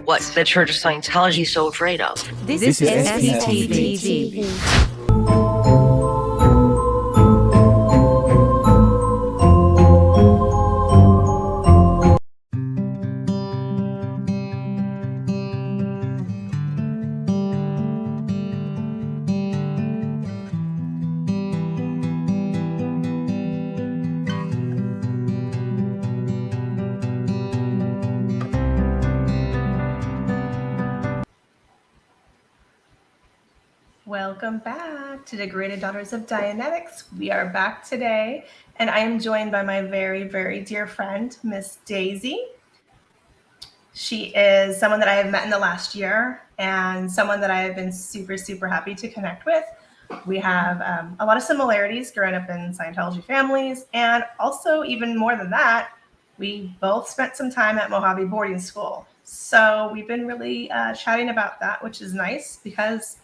what the Church of Scientology is so afraid of. This is SPTV. Welcome back to Degraded Daughters of Dianetics. We are back today, and I am joined by my very, very dear friend, Miss Daisy. She is someone that I have met in the last year and someone that I have been super, super happy to connect with. We have a lot of similarities growing up in Scientology families, and also even more than that, we both spent some time at Mojave boarding school. So we've been really chatting about that, which is nice because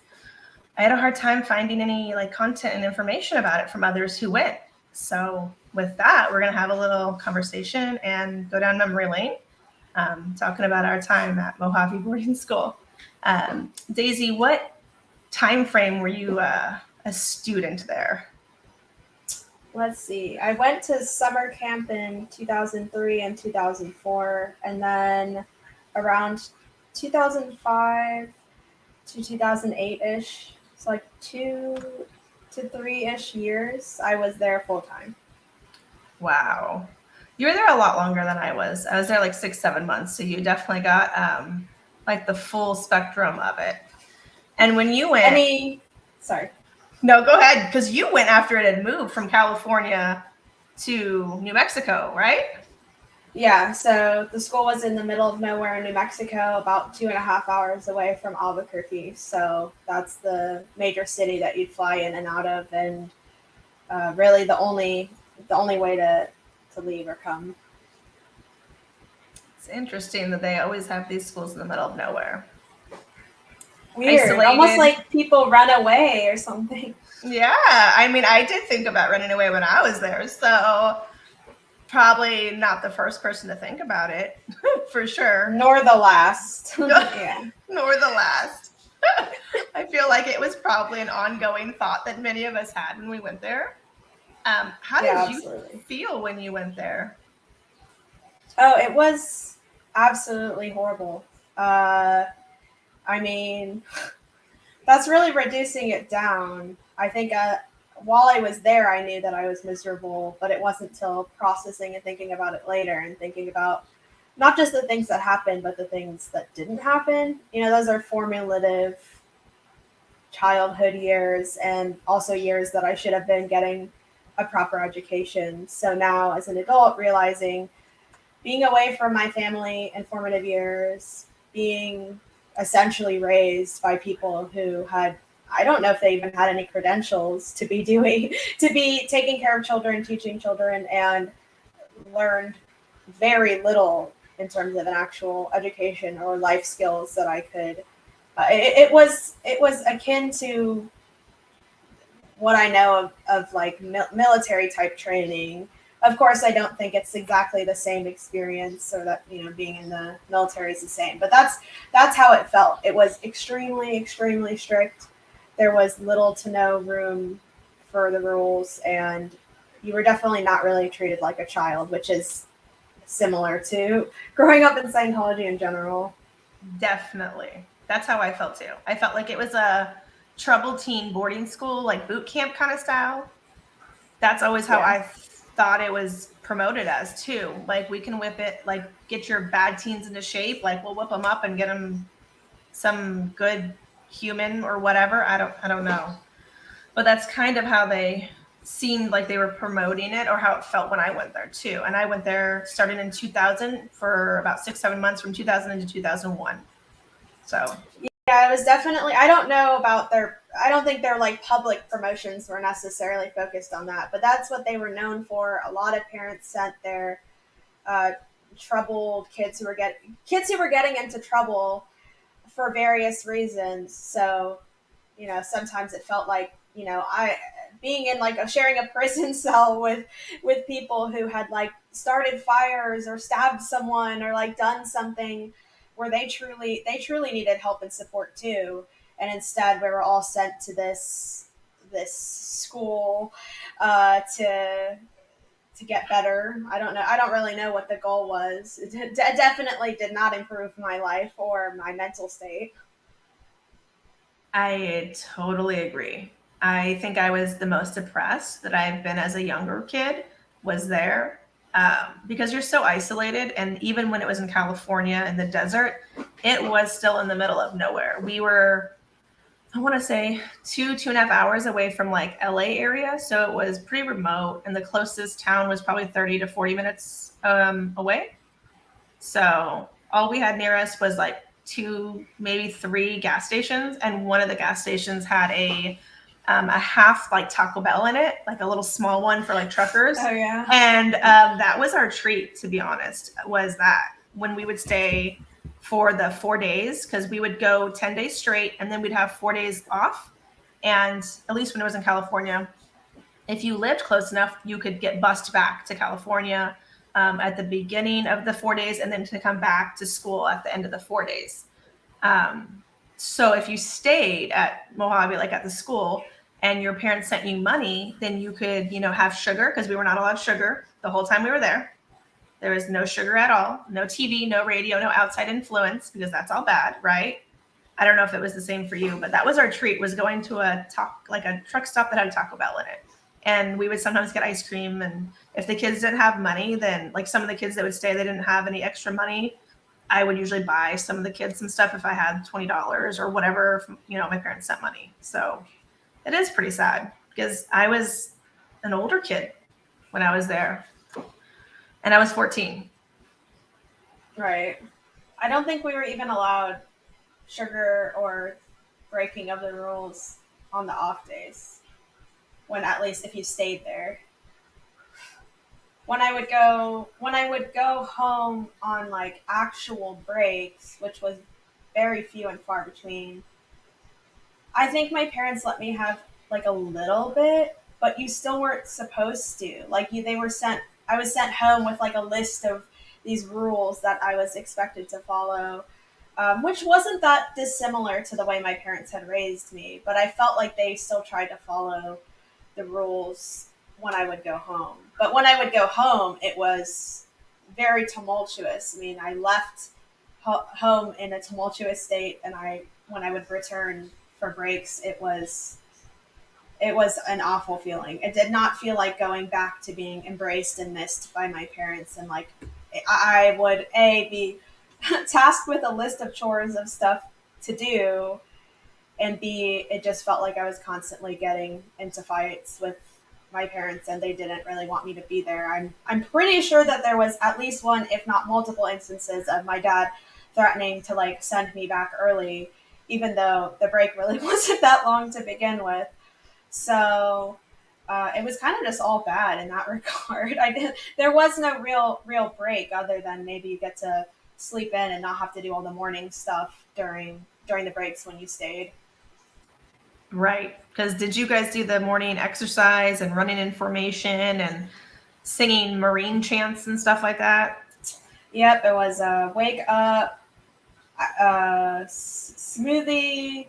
I had a hard time finding any content and information about it from others who went. So with that, we're going to have a little conversation and go down memory lane, talking about our time at Mojave boarding school. Daisy, what time frame were you a student there? Let's see. I went to summer camp in 2003 and 2004, and then around 2005 to 2008-ish. It's like 2 to 3-ish years I was there full time. Wow. You were there a lot longer than I was. I was there 6-7 months. So you definitely got the full spectrum of it. And when you went, sorry. No, go ahead. Because you went after it had moved from California to New Mexico, right? Yeah, so the school was in the middle of nowhere in New Mexico, about 2.5 hours away from Albuquerque. So that's the major city that you'd fly in and out of, and really the only way to leave or come. It's interesting that they always have these schools in the middle of nowhere. Weird, Isolated. Almost like people run away or something. Yeah, I did think about running away when I was there, so probably not the first person to think about it, for sure. Nor the last. Yeah. Nor the last. I feel like it was probably an ongoing thought that many of us had when we went there. How did you feel when you went there? Oh, it was absolutely horrible. That's really reducing it down. I think while I was there, I knew that I was miserable, but it wasn't till processing and thinking about it later and thinking about not just the things that happened, but the things that didn't happen. Those are formative childhood years and also years that I should have been getting a proper education. So now as an adult, realizing being away from my family in formative years, being essentially raised by people who had, I don't know if they even had any credentials to be taking care of children, teaching children, and learned very little in terms of an actual education or life skills that I could. It was akin to what I know of military type training. Of course, I don't think it's exactly the same experience, or that being in the military is the same. But that's how it felt. It was extremely, extremely strict. There was little to no room for the rules, and you were definitely not really treated like a child, which is similar to growing up in Scientology in general. Definitely. That's how I felt too. I felt like it was a troubled teen boarding school, like boot camp kind of style. That's always how I thought it was promoted as too. We can whip it, get your bad teens into shape. We'll whip them up and get them some good human or whatever. I don't know, but that's kind of how they seemed like they were promoting it, or how it felt when I went there too. And I went there starting in 2000 for about 6-7 months, from 2000 into 2001. So yeah, it was definitely, I don't think their public promotions were necessarily focused on that, but that's what they were known for. A lot of parents sent their troubled kids who were getting into trouble for various reasons. So, sometimes it felt like, I being in sharing a prison cell with people who had started fires or stabbed someone or done something where they truly needed help and support too. And instead we were all sent to this school to get better. I don't know. I don't really know what the goal was. It definitely did not improve my life or my mental state. I totally agree. I think I was the most depressed that I've been as a younger kid was there, because you're so isolated. And even when it was in California in the desert, it was still in the middle of nowhere. We were, I want to say 2.5 hours away from like LA area. So it was pretty remote, and the closest town was probably 30 to 40 minutes away. So all we had near us was like 2, maybe 3 gas stations. And one of the gas stations had a half like Taco Bell in it, like a little small one for like truckers. Oh yeah. And that was our treat, to be honest, was that when we would stay for the 4 days, because we would go 10 days straight and then we'd have 4 days off. And at least when it was in California, if you lived close enough, you could get bused back to California at the beginning of the 4 days, and then to come back to school at the end of the 4 days. So if you stayed at Mojave, like at the school, and your parents sent you money, then you could, have sugar, because we were not allowed sugar the whole time we were there. There was no sugar at all, no TV, no radio, no outside influence, because that's all bad, right? I don't know if it was the same for you, but that was our treat, was going to a truck stop that had a Taco Bell in it. And we would sometimes get ice cream. And if the kids didn't have money, then like some of the kids that would stay, they didn't have any extra money. I would usually buy some of the kids some stuff if I had $20 or whatever, my parents sent money. So it is pretty sad, because I was an older kid when I was there, and I was 14. Right. I don't think we were even allowed sugar or breaking of the rules on the off days, when at least if you stayed there. When I would go home on like actual breaks, which was very few and far between, I think my parents let me have like a little bit, but you still weren't supposed to. I was sent home with like a list of these rules that I was expected to follow, which wasn't that dissimilar to the way my parents had raised me, but I felt like they still tried to follow the rules when I would go home. But when I would go home, it was very tumultuous. I mean, I left home in a tumultuous state, and when I would return for breaks, it was an awful feeling. It did not feel like going back to being embraced and missed by my parents. And like, I would be tasked with a list of chores of stuff to do, and B, it just felt like I was constantly getting into fights with my parents, and they didn't really want me to be there. I'm pretty sure that there was at least one, if not multiple instances of my dad threatening to like send me back early, even though the break really wasn't that long to begin with. So it was kind of just all bad in that regard. There was no real break, other than maybe you get to sleep in and not have to do all the morning stuff during the breaks when you stayed. Right. Because did you guys do the morning exercise and running in formation and singing Marine chants and stuff like that? Yep. It was a wake up, smoothie,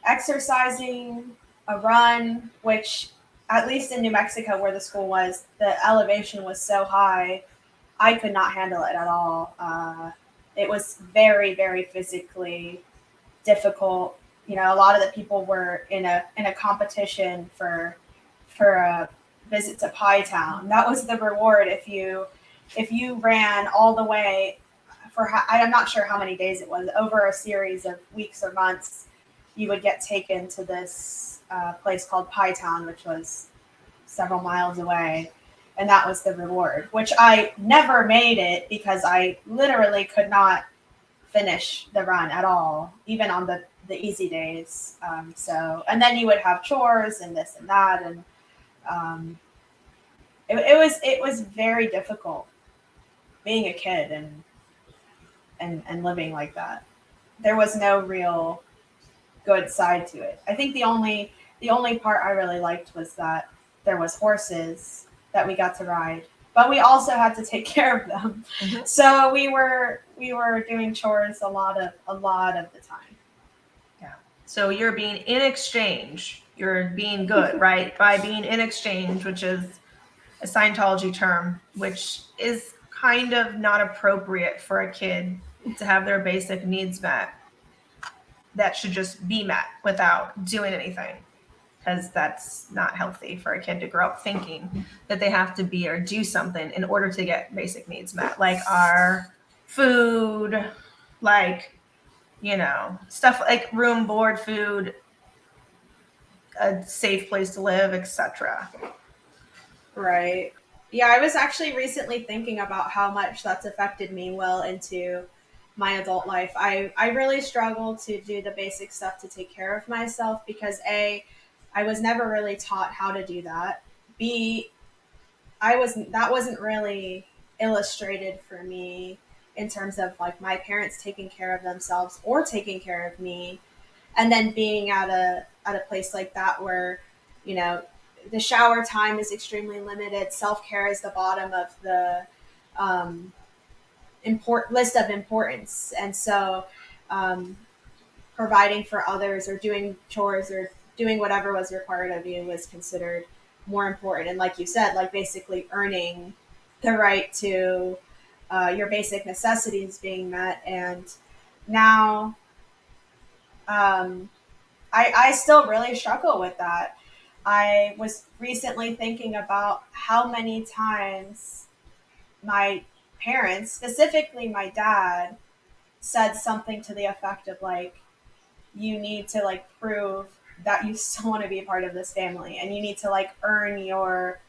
exercising, a run, which at least in New Mexico where the school was, the elevation was so high, I could not handle it at all. It was very, very physically difficult. A lot of the people were in a competition for a visit to Pie Town. That was the reward if you ran all the way for I'm not sure how many days it was, over a series of weeks or months. You would get taken to this place called Pie Town, which was several miles away, and that was the reward. Which I never made it, because I literally could not finish the run at all, even on the easy days. And then you would have chores and this and that, and it was very difficult being a kid and living like that. There was no real good side to it. I think the only part I really liked was that there was horses that we got to ride, but we also had to take care of them. Mm-hmm. So we were we were doing chores a lot of the time. Yeah. So you're being in exchange. You're being good, right? By being in exchange, which is a Scientology term, which is kind of not appropriate for a kid to have their basic needs met. That should just be met without doing anything, because that's not healthy for a kid to grow up thinking that they have to be or do something in order to get basic needs met, like our food, like, you know, stuff like room, board, food, a safe place to live, etc. Right. Yeah, I was actually recently thinking about how much that's affected me well into my adult life. I really struggle to do the basic stuff to take care of myself because A, I was never really taught how to do that. B, that wasn't really illustrated for me in terms of like my parents taking care of themselves or taking care of me. And then being at a place like that where, you know, the shower time is extremely limited. Self-care is the bottom of the list of importance. And so providing for others or doing chores or doing whatever was required of you was considered more important. And like you said, like basically earning the right to your basic necessities being met. And now I still really struggle with that. I was recently thinking about how many times my parents, specifically my dad, said something to the effect of like, you need to like prove that you still want to be a part of this family and you need to like earn your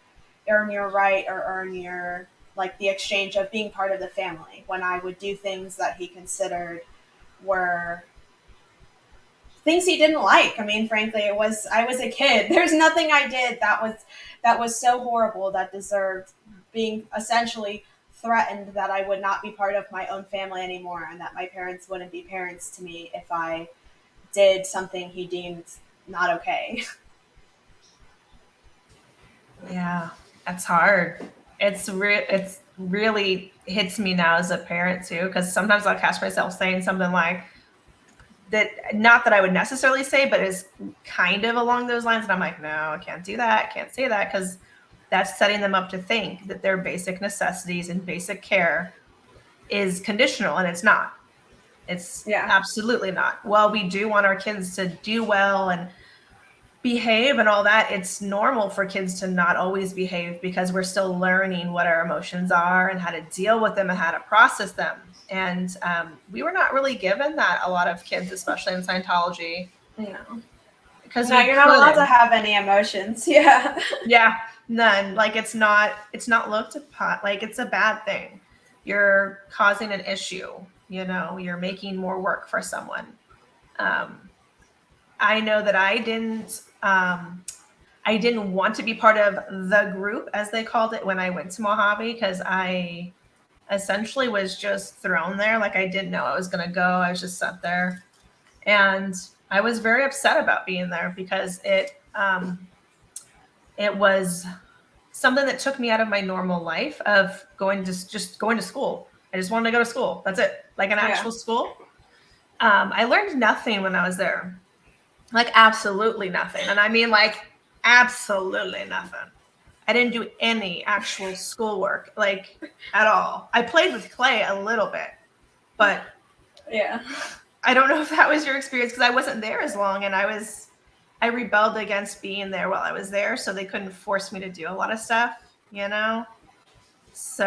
right or earn your like the exchange of being part of the family, when I would do things that he considered were things he didn't like. I mean, frankly, I was a kid. There's nothing I did that was so horrible that deserved being essentially threatened that I would not be part of my own family anymore and that my parents wouldn't be parents to me if I did something he deemed not okay. Yeah, that's hard. It's really hits me now as a parent too, because sometimes I'll catch myself saying something like that, not that I would necessarily say, but is kind of along those lines, and I'm like, no, I can't do that, can't say that, because that's setting them up to think that their basic necessities and basic care is conditional, and it's not. It's absolutely not. While we do want our kids to do well and behave and all that, it's normal for kids to not always behave because we're still learning what our emotions are and how to deal with them and how to process them. And we were not really given that, a lot of kids, especially in Scientology. No. Because you're not allowed to have any emotions. Yeah. Yeah, none. Like it's not looked upon like it's a bad thing. You're causing an issue, you know, you're making more work for someone. I know that I didn't want to be part of the group, as they called it, when I went to Mojave, because I essentially was just thrown there. Like I didn't know I was going to go. I was just sat there. And I was very upset about being there because it was something that took me out of my normal life of just going to school. I just wanted to go to school. That's it. Like an actual school. I learned nothing when I was there. Like absolutely nothing. And I mean like absolutely nothing. I didn't do any actual schoolwork, like at all. I played with clay a little bit, but yeah, I don't know if that was your experience because I wasn't there as long, and I rebelled against being there while I was there, so they couldn't force me to do a lot of stuff, you know? So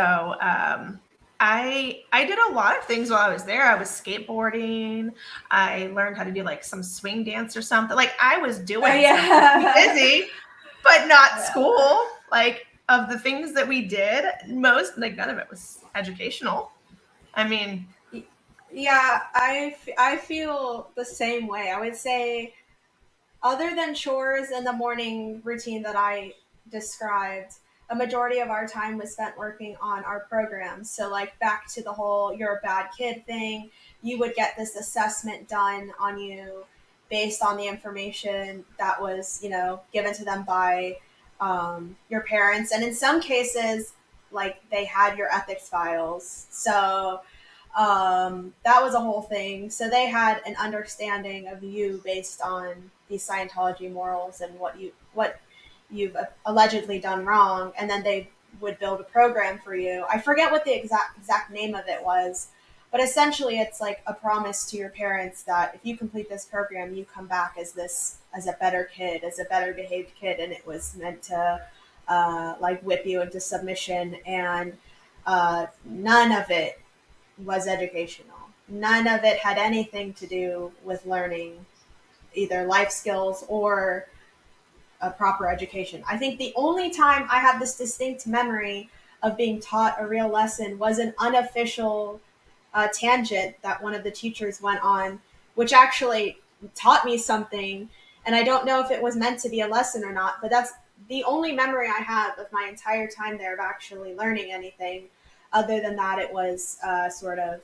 I did a lot of things while I was there. I was skateboarding. I learned how to do like some swing dance or something. Like I was doing something busy, but not school. Like of the things that we did, most, like none of it was educational. I mean, yeah, I feel the same way. I would say, other than chores and the morning routine that I described, a majority of our time was spent working on our programs. So like back to the whole you're a bad kid thing, you would get this assessment done on you based on the information that was, you know, given to them by your parents. And in some cases, like they had your ethics files. So That was a whole thing. So they had an understanding of you based on these Scientology morals and what you've allegedly done wrong, and then they would build a program for you. I forget what the exact name of it was, but essentially it's like a promise to your parents that if you complete this program, you come back as a better kid, as a better behaved kid, and it was meant to like whip you into submission, and none of it was educational. None of it had anything to do with learning either life skills or a proper education. I think the only time I have this distinct memory of being taught a real lesson was an unofficial tangent that one of the teachers went on, which actually taught me something. And I don't know if it was meant to be a lesson or not, but that's the only memory I have of my entire time there of actually learning anything. Other than that, it was sort of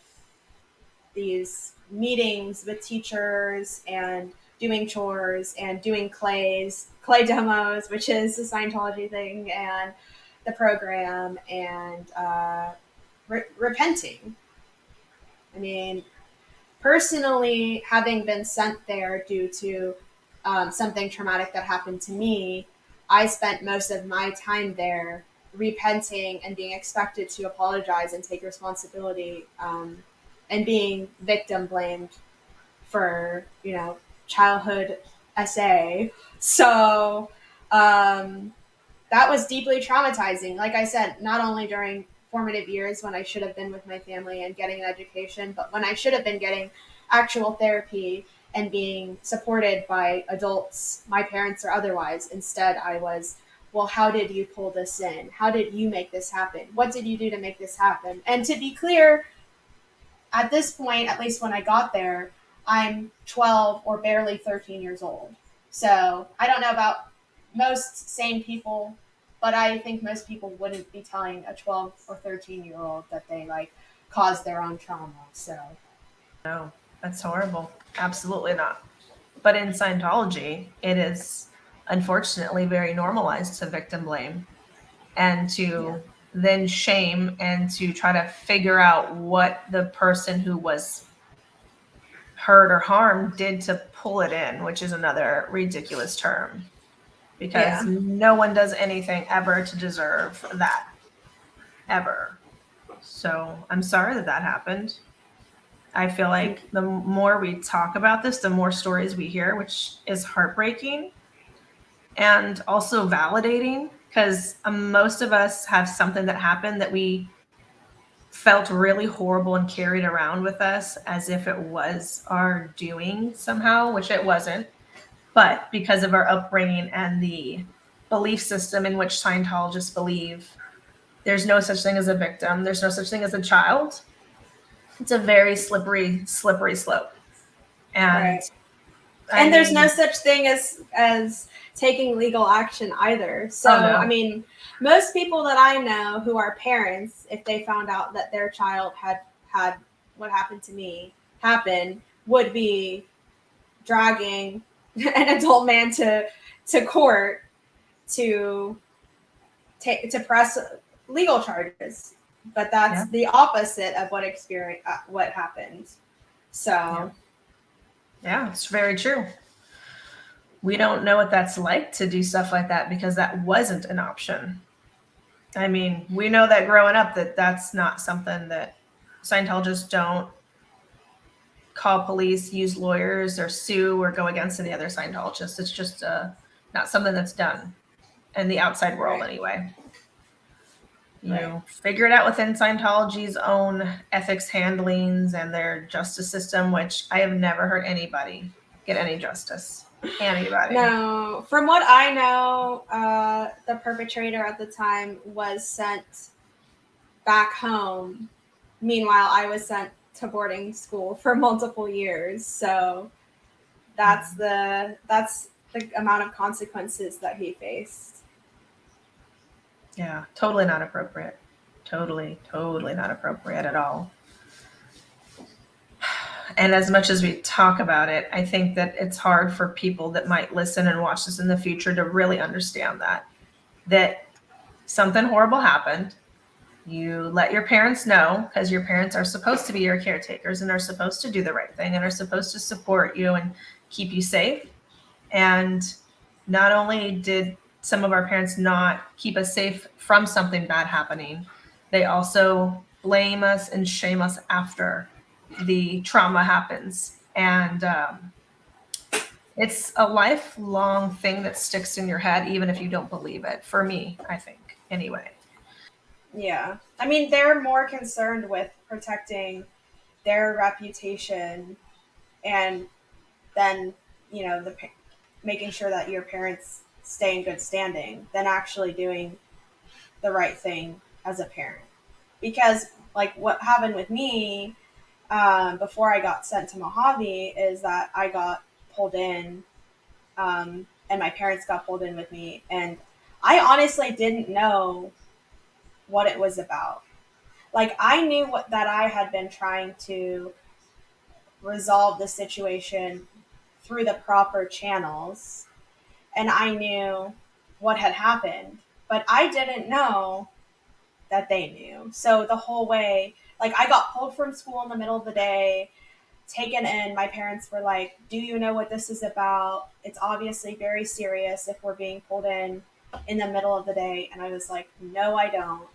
these meetings with teachers and doing chores and doing clay demos, which is a Scientology thing, and the program, and repenting. I mean, personally, having been sent there due to something traumatic that happened to me, I spent most of my time there repenting and being expected to apologize and take responsibility, and being victim blamed for, childhood SA. So that was deeply traumatizing. Like I said, not only during formative years when I should have been with my family and getting an education, but when I should have been getting actual therapy and being supported by adults, my parents or otherwise. Instead, I was, well, how did you pull this in? How did you make this happen? What did you do to make this happen? And to be clear, at this point, at least when I got there, I'm 12 or barely 13 years old. So I don't know about most sane people, but I think most people wouldn't be telling a 12 or 13-year-old that they caused their own trauma. So No, that's horrible. Absolutely not. But in Scientology, it is unfortunately very normalized to victim blame and to then shame and to try to figure out what the person who was hurt or harmed did to pull it in, which is another ridiculous term, because no one does anything ever to deserve that, ever. So I'm sorry that happened. I feel like the more we talk about this, the more stories we hear, which is heartbreaking and also validating, because most of us have something that happened that we felt really horrible and carried around with us as if it was our doing somehow, which it wasn't. But because of our upbringing and the belief system in which Scientologists believe, there's no such thing as a victim. There's no such thing as a child. It's a very slippery slope. And and there's no such thing as taking legal action either. So, I mean, most people that I know who are parents, if they found out that their child had what happened to me happen, would be dragging an adult man to court to press legal charges. But that's the opposite of what happened. So yeah, it's very true. We don't know what that's like to do stuff like that because that wasn't an option. I mean, we know that growing up that's not something that Scientologists don't call police, use lawyers, or sue or go against any other Scientologists. It's just not something that's done in the outside world anyway. You figure it out within Scientology's own ethics handlings and their justice system, which I have never heard anybody get any justice. Anybody. No, from what I know, the perpetrator at the time was sent back home. Meanwhile, I was sent to boarding school for multiple years. So that's the amount of consequences that he faced. Yeah, totally not appropriate. Totally not appropriate at all. And as much as we talk about it, I think that it's hard for people that might listen and watch this in the future to really understand that something horrible happened. You let your parents know, because your parents are supposed to be your caretakers and are supposed to do the right thing and are supposed to support you and keep you safe. And not only did some of our parents not keep us safe from something bad happening, they also blame us and shame us after the trauma happens. And it's a lifelong thing that sticks in your head, even if you don't believe it. For me, I think, anyway. Yeah. I mean, they're more concerned with protecting their reputation and then, making sure that your parents stay in good standing than actually doing the right thing as a parent. Because, like, what happened with me before I got sent to Mojave is that I got pulled in, and my parents got pulled in with me. And I honestly didn't know what it was about. Like, I knew that I had been trying to resolve the situation through the proper channels, and I knew what had happened, but I didn't know that they knew. So the whole way, like, I got pulled from school in the middle of the day, taken in. My parents were like, "Do you know what this is about? It's obviously very serious if we're being pulled in the middle of the day." And I was like, "No, I don't."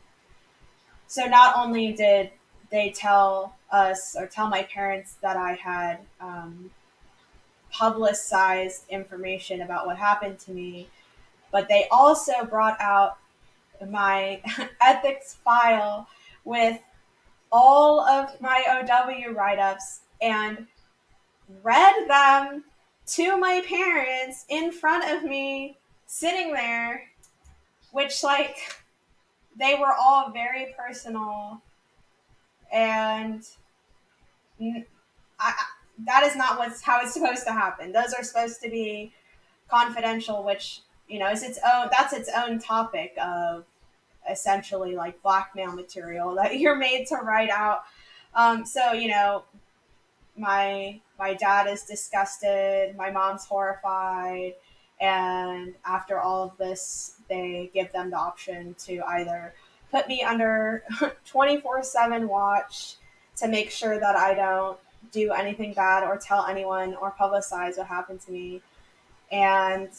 So not only did they tell us or tell my parents that I had publicized information about what happened to me, but they also brought out my ethics file with all of my OW write-ups and read them to my parents in front of me sitting there, which, like, they were all very personal, and that is not how it's supposed to happen. Those are supposed to be confidential, which, is its own topic of essentially, like, blackmail material that you're made to write out. So, my dad is disgusted, my mom's horrified, and after all of this, they give them the option to either put me under 24/7 watch to make sure that I don't do anything bad or tell anyone or publicize what happened to me, and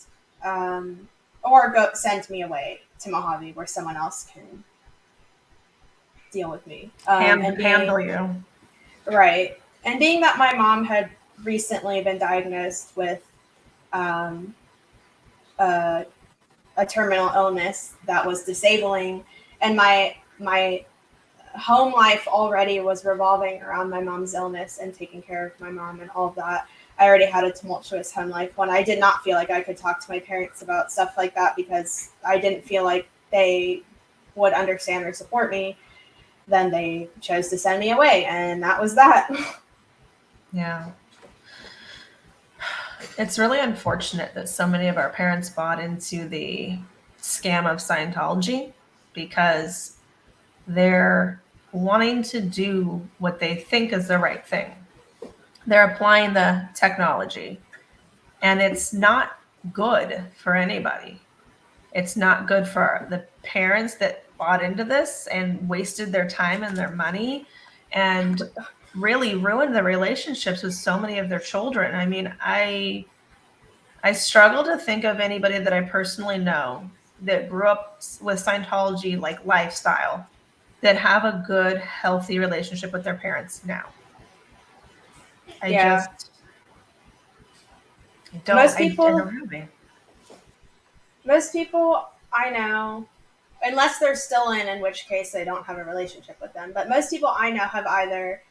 or go send me away to Mojave where someone else can deal with me. Handle you. Right. And being that my mom had recently been diagnosed with um, a, a terminal illness that was disabling, and my home life already was revolving around my mom's illness and taking care of my mom and all of that. I already had a tumultuous home life when I did not feel like I could talk to my parents about stuff like that because I didn't feel like they would understand or support me. Then they chose to send me away, and that was that. Yeah. It's really unfortunate that so many of our parents bought into the scam of Scientology because they're wanting to do what they think is the right thing. They're applying the technology, and it's not good for anybody. It's not good for the parents that bought into this and wasted their time and their money and really ruined the relationships with so many of their children. I mean, I struggle to think of anybody that I personally know that grew up with Scientology like lifestyle that have a good, healthy relationship with their parents now. I just don't. Most I people, don't know me. most people I know, unless they're still in which case they don't have a relationship with them. But most people I know have either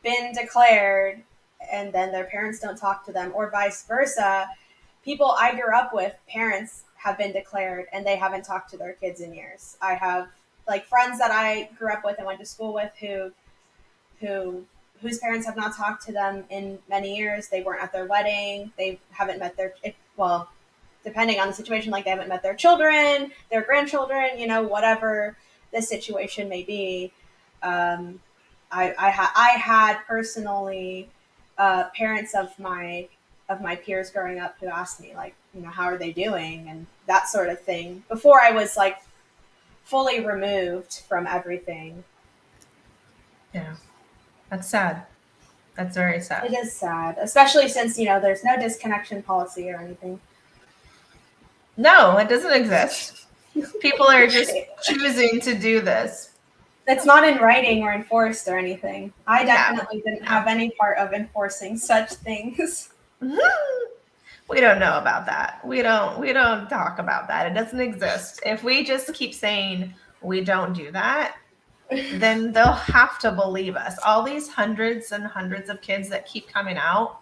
been declared and then their parents don't talk to them, or vice versa. People I grew up with, parents have been declared and they haven't talked to their kids in years. I have, like, friends that I grew up with and went to school with whose parents have not talked to them in many years. They weren't at their wedding. They haven't met well, depending on the situation, like, they haven't met their children, their grandchildren, whatever the situation may be. I had personally parents of my peers growing up who asked me, like, how are they doing and that sort of thing before I was, like, fully removed from everything. Yeah. That's sad. That's very sad. It is sad, especially since, there's no disconnection policy or anything. No, it doesn't exist. People are just choosing to do this. It's not in writing or enforced or anything. I Yeah. definitely didn't have any part of enforcing such things. We don't know about that. We don't talk about that. It doesn't exist. If we just keep saying we don't do that, then they'll have to believe us. All these hundreds and hundreds of kids that keep coming out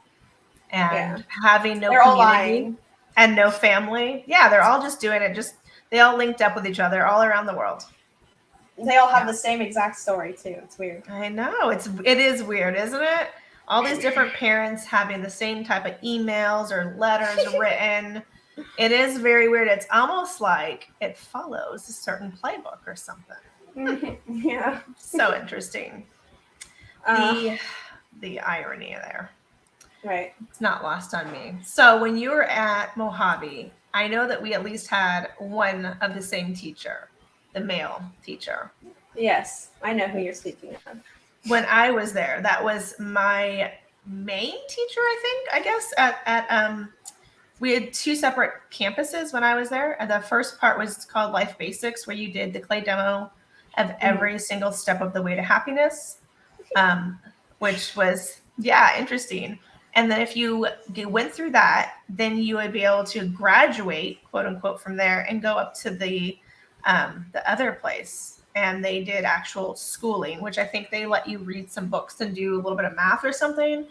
and having no They're all community lying. and no family. Yeah, they're all just doing it. They all linked up with each other all around the world. They all have the same exact story too. It's weird. I know. It is weird, isn't it? All these different parents having the same type of emails or letters written. It is very weird. It's almost like it follows a certain playbook or something. Yeah. So interesting. The irony there. Right. It's not lost on me. So when you were at Mojave, I know that we at least had one of the same teacher, the male teacher. Yes, I know who you're speaking of. When I was there, that was my main teacher, I guess, we had two separate campuses when I was there. And the first part was called Life Basics, where you did the clay demo of every single step of the way to happiness, which was, interesting. And then if you went through that, then you would be able to graduate, quote unquote, from there and go up to the other place. And they did actual schooling, which I think they let you read some books and do a little bit of math or something.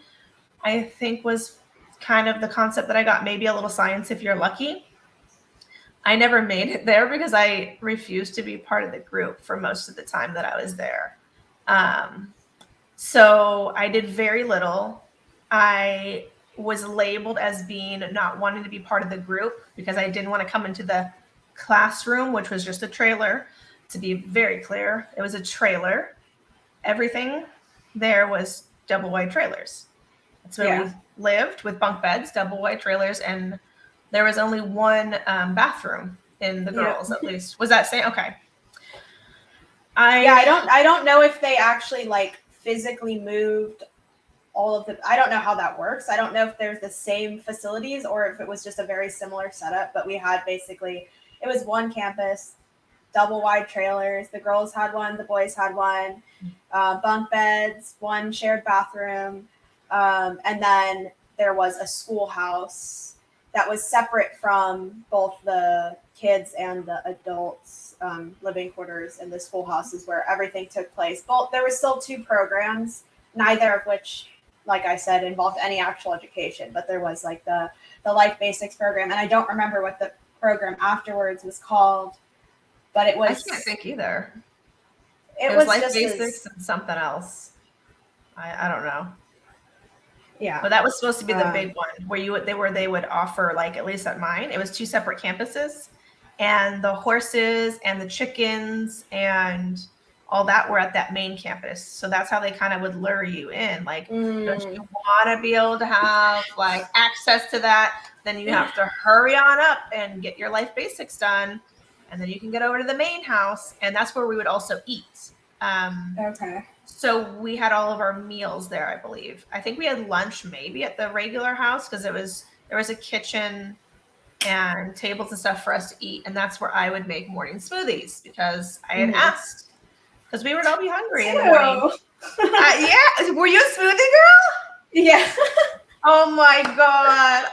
I think was kind of the concept that I got, maybe a little science if you're lucky. I never made it there because I refused to be part of the group for most of the time that I was there. So I did very little. I was labeled as being not wanting to be part of the group because I didn't want to come into the classroom, which was just a trailer. To be very clear, it was a trailer. Everything there was double wide trailers. That's where we lived, with bunk beds, double wide trailers, and there was only one bathroom in the girls, at least. Was that same? Okay. I don't know if they actually physically moved all of the. I don't know how that works. I don't know if there's the same facilities or if it was just a very similar setup. But we had it was one campus, double wide trailers. The girls had one, the boys had one, bunk beds, one shared bathroom, and then there was a schoolhouse that was separate from both the kids and the adults' living quarters, and the schoolhouse is where everything took place. But there were still two programs, neither of which, like I said, involved any actual education. But there was the Life Basics program, and I don't remember what the program afterwards was called. But it was. I can't think either. It was Life just Basics and something else. I don't know. Yeah. But that was supposed to be the big one where they would offer, at least at mine, it was two separate campuses, and the horses and the chickens and all that were at that main campus. So that's how they kind of would lure you in. Don't you want to be able to have access to that? Then you have to hurry on up and get your Life Basics done. And then you can get over to the main house. And that's where we would also eat. Okay. So we had all of our meals there, I believe. I think we had lunch maybe at the regular house because there was a kitchen and tables and stuff for us to eat. And that's where I would make morning smoothies because I had asked, because we would all be hungry in the morning. Yeah. Were you a smoothie girl? Yeah. Oh my God.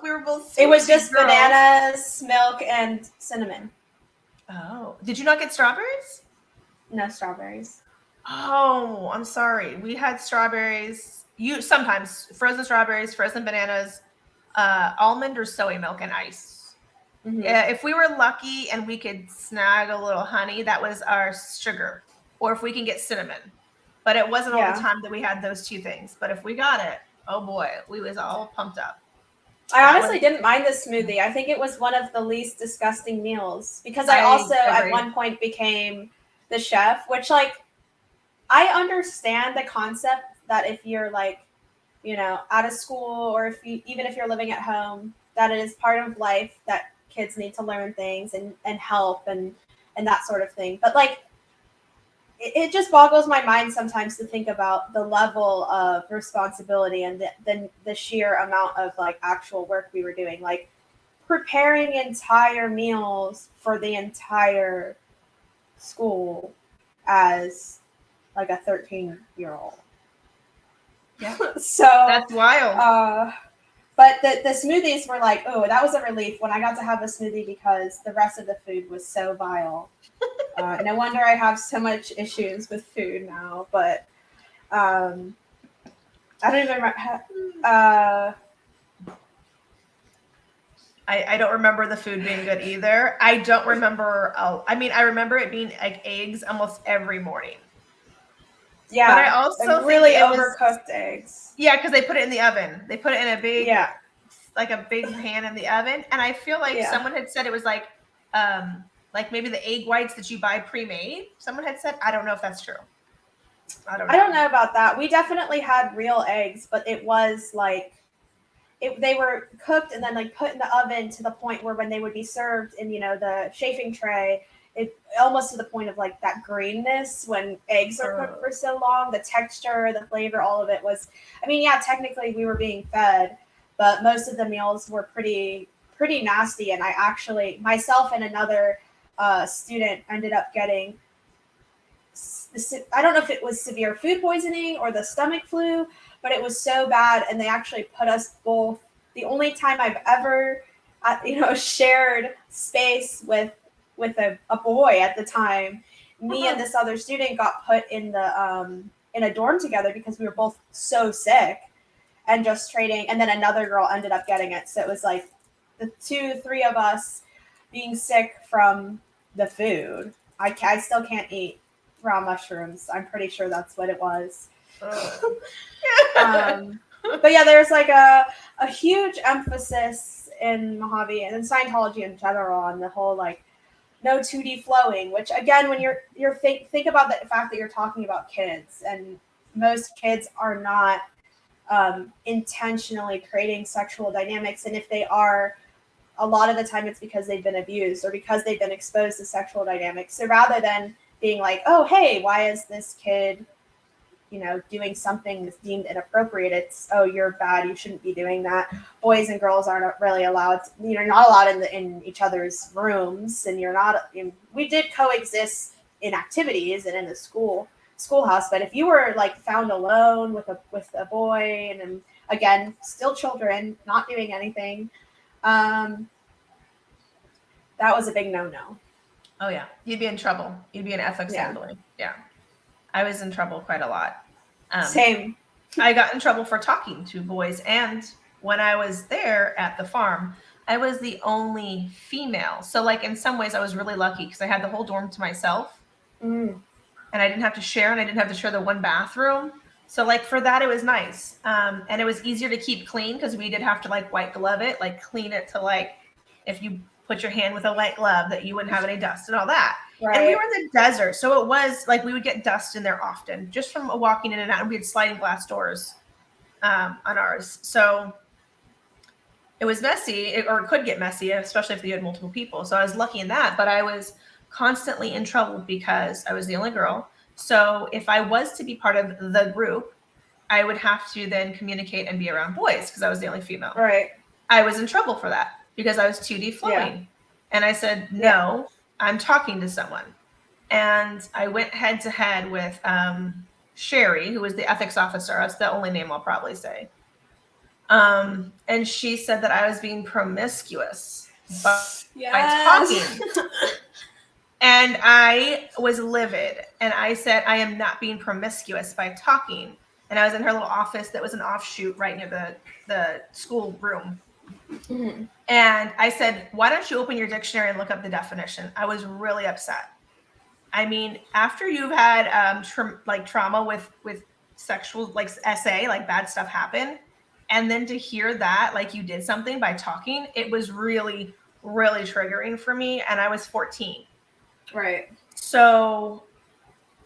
We were both It was just girls. Bananas, milk, and cinnamon. Oh. Did you not get strawberries? No strawberries. Oh, I'm sorry. We had strawberries. Sometimes frozen strawberries, frozen bananas, almond or soy milk and ice. Mm-hmm. Yeah, if we were lucky and we could snag a little honey, that was our sugar. Or if we can get cinnamon. But it wasn't all the time that we had those two things. But if we got it, oh boy, we was all pumped up. I honestly didn't mind the smoothie. I think it was one of the least disgusting meals because I also at one point became the chef, which I understand the concept that if you're out of school or even if you're living at home, that it is part of life that kids need to learn things and help and and that sort of thing. But like, it just boggles my mind sometimes to think about the level of responsibility and the sheer amount of like actual work we were doing, like preparing entire meals for the entire school as like a 13-year-old. Yeah. So That's wild. But the smoothies were like, oh, that was a relief when I got to have a smoothie because the rest of the food was so vile. No wonder I have so much issues with food now. But I don't even remember. I don't remember the food being good either. I don't remember. I mean, I remember it being like eggs almost every morning. Yeah, but I also like really overcooked eggs. Yeah, because they put it in the oven. They put it in a big, Yeah. like a big pan in the oven. And I feel like someone had said it was like maybe the egg whites that you buy pre-made. Someone had said, I don't know if that's true. I don't know about that. We definitely had real eggs, but it was like they were cooked and then like put in the oven to the point where when they would be served in, you know, the chafing tray, it almost to the point of like that greenness when eggs are cooked for so long, the texture, the flavor, all of it was, I mean, yeah, technically we were being fed, but most of the meals were pretty nasty. And I actually, myself and another student ended up getting, I don't know if it was severe food poisoning or the stomach flu, but it was so bad. And they actually put us both, the only time I've ever, shared space with a boy at the time, me and this other student got put in a dorm together because we were both so sick and just trading. And then another girl ended up getting it. So it was like the 3 of us being sick from the food. I still can't eat raw mushrooms. I'm pretty sure that's what it was. But yeah, there's like a huge emphasis in Mojave and in Scientology in general on the whole like no 2D flowing, which again, when you're think about the fact that you're talking about kids, and most kids are not intentionally creating sexual dynamics, and if they are, a lot of the time it's because they've been abused or because they've been exposed to sexual dynamics. So rather than being like, oh, hey, why is this kid, doing something that's deemed inappropriate, it's, oh, you're bad, you shouldn't be doing that. Boys and girls aren't really allowed, you're not allowed in each other's rooms, and we did coexist in activities and in the schoolhouse, but if you were like found alone with a boy, and again, still children, not doing anything, that was a big no-no. Oh yeah, you'd be in trouble. You'd be in ethics handling. Yeah, I was in trouble quite a lot. Same. I got in trouble for talking to boys, and when I was there at the farm, I was the only female. So like in some ways I was really lucky because I had the whole dorm to myself, and I didn't have to share, and I didn't have to share the one bathroom. So like for that, it was nice. And it was easier to keep clean because we did have to like white glove it, like clean it to like, if you put your hand with a white glove, that you wouldn't have any dust and all that. Right. And we were in the desert. So it was like, we would get dust in there often just from walking in and out, and we had sliding glass doors on ours. So it was messy, or it could get messy, especially if you had multiple people. So I was lucky in that, but I was constantly in trouble because I was the only girl. So if I was to be part of the group, I would have to then communicate and be around boys because I was the only female. Right. I was in trouble for that because I was 2D flowing. Yeah. And I said, no, I'm talking to someone. And I went head to head with Sherry, who was the ethics officer. That's the only name I'll probably say. And she said that I was being promiscuous by talking. And I was livid. And I said, I am not being promiscuous by talking. And I was in her little office that was an offshoot right near the school room. Mm-hmm. And I said, why don't you open your dictionary and look up the definition? I was really upset. I mean, after you've had trauma with sexual, like SA, like bad stuff happen, and then to hear that, like you did something by talking, it was really, really triggering for me. And I was 14. Right. So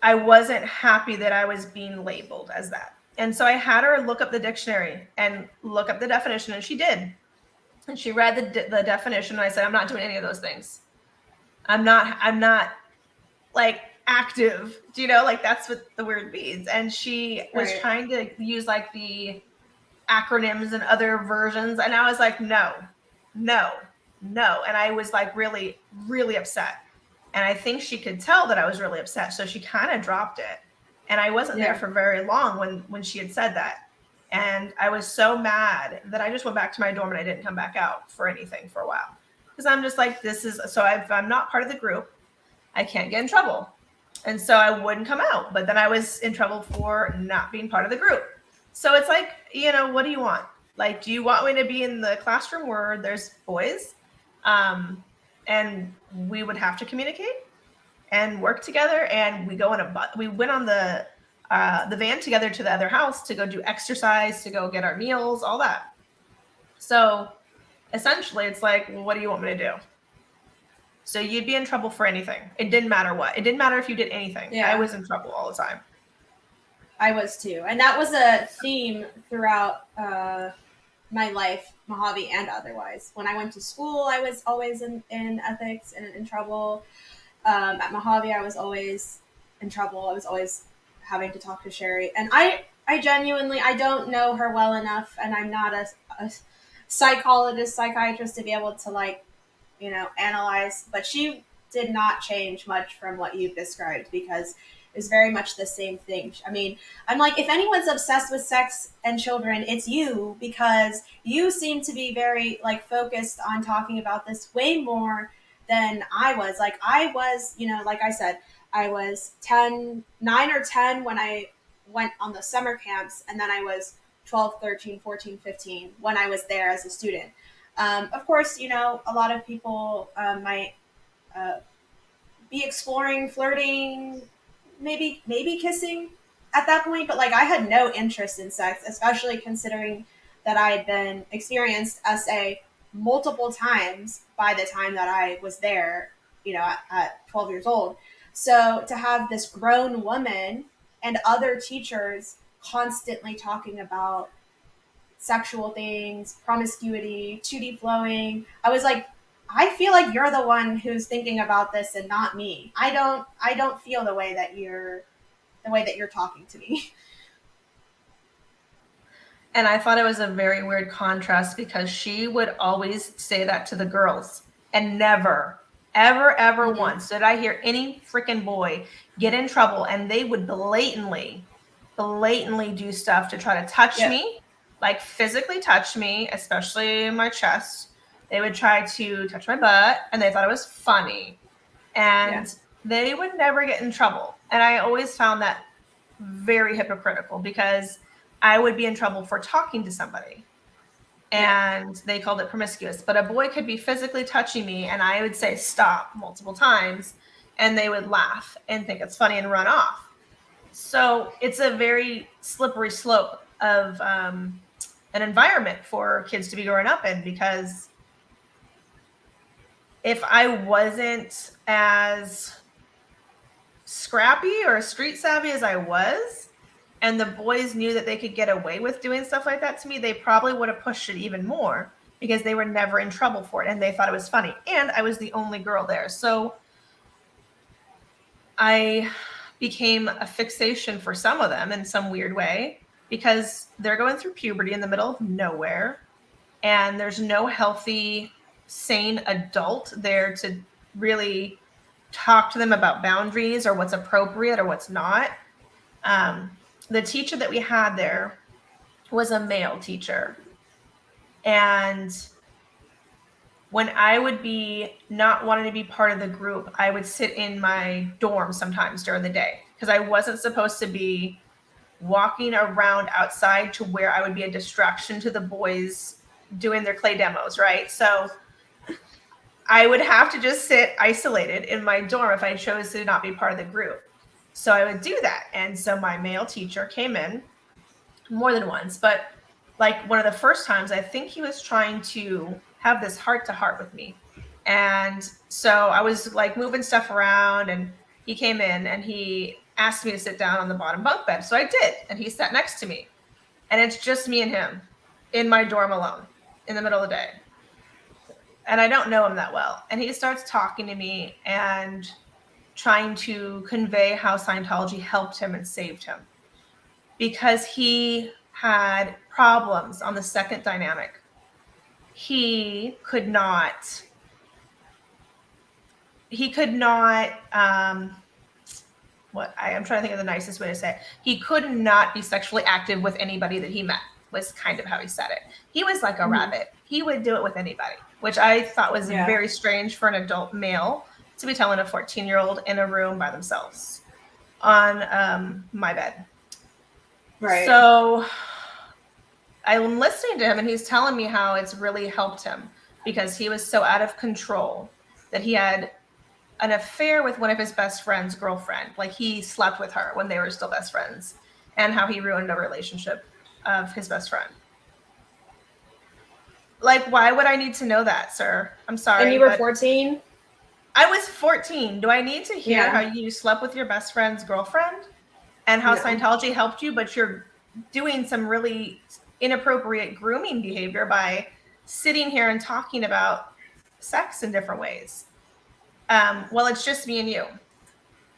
I wasn't happy that I was being labeled as that. And so I had her look up the dictionary and look up the definition, and she did. And she read the definition, and I said, I'm not doing any of those things. I'm not like active. Do you know? Like that's what the word means. And she was Right. trying to use like the acronyms and other versions. And I was like, no. And I was like really, really upset. And I think she could tell that I was really upset. So she kind of dropped it. And I wasn't there for very long when she had said that. And I was so mad that I just went back to my dorm and I didn't come back out for anything for a while. Because I'm just like, if I'm not part of the group, I can't get in trouble. And so I wouldn't come out. But then I was in trouble for not being part of the group. So it's like, what do you want? Like, do you want me to be in the classroom where there's boys? And we would have to communicate and work together. And we went on the van together to the other house to go do exercise, to go get our meals, all that. So essentially it's like, well, what do you want me to do? So you'd be in trouble for anything. It didn't matter what. It didn't matter if you did anything. Yeah. I was in trouble all the time. I was too. And that was a theme throughout my life, Mojave and otherwise. When I went to school, I was always in ethics and in trouble. At Mojave, I was always in trouble. I was always having to talk to Sherry. And I genuinely, I don't know her well enough, and I'm not a psychologist, psychiatrist to be able to analyze, but she did not change much from what you've described, because it's very much the same thing. I mean, I'm like, if anyone's obsessed with sex and children, it's you, because you seem to be very focused on talking about this way more than I was. Like I was, like I said, I was 9 or 10 when I went on the summer camps, and then I was 12, 13, 14, 15 when I was there as a student. Of course, a lot of people might be exploring, flirting, maybe kissing at that point, but I had no interest in sex, especially considering that I had been experienced SA multiple times by the time that I was there, at 12 years old. So to have this grown woman and other teachers constantly talking about sexual things, promiscuity, 2D flowing, I was like, I feel like you're the one who's thinking about this and not me. I don't feel the way that you're talking to me. And I thought it was a very weird contrast, because she would always say that to the girls, and never, ever once did I hear any freaking boy get in trouble. And they would blatantly do stuff to try to touch me, like physically touch me, especially my chest. They would try to touch my butt, and they thought it was funny. And they would never get in trouble. And I always found that very hypocritical, because I would be in trouble for talking to somebody, and they called it promiscuous. But a boy could be physically touching me, and I would say stop multiple times, and they would laugh and think it's funny and run off. So it's a very slippery slope of an environment for kids to be growing up in, because if I wasn't as scrappy or street savvy as I was, and the boys knew that they could get away with doing stuff like that to me, they probably would have pushed it even more, because they were never in trouble for it, and they thought it was funny. And I was the only girl there. So I became a fixation for some of them in some weird way, because they're going through puberty in the middle of nowhere, and there's no healthy, sane adult there to really talk to them about boundaries or what's appropriate or what's not. The teacher that we had there was a male teacher. And when I would be not wanting to be part of the group, I would sit in my dorm sometimes during the day, because I wasn't supposed to be walking around outside to where I would be a distraction to the boys doing their clay demos, right? So I would have to just sit isolated in my dorm if I chose to not be part of the group. So I would do that. And so my male teacher came in more than once, but one of the first times, I think he was trying to have this heart-to-heart with me. And so I was moving stuff around, and he came in and he asked me to sit down on the bottom bunk bed. So I did. And he sat next to me. And it's just me and him in my dorm alone in the middle of the day. And I don't know him that well. And he starts talking to me and trying to convey how Scientology helped him and saved him, because he had problems on the second dynamic. He could not I'm trying to think of the nicest way to say it. He could not be sexually active with anybody that he met, was kind of how he said it. He was like a rabbit. He would do it with anybody, which I thought was very strange for an adult male to be telling a 14-year-old in a room by themselves on my bed. Right. So I'm listening to him, and he's telling me how it's really helped him because he was so out of control that he had an affair with one of his best friend's girlfriend. Like, he slept with her when they were still best friends, and how he ruined a relationship of his best friend. Like, why would I need to know that, sir? I'm sorry. And you were 14? I was 14. Do I need to hear how you slept with your best friend's girlfriend and how Scientology helped you, but you're doing some really inappropriate grooming behavior by sitting here and talking about sex in different ways? Well, it's just me and you.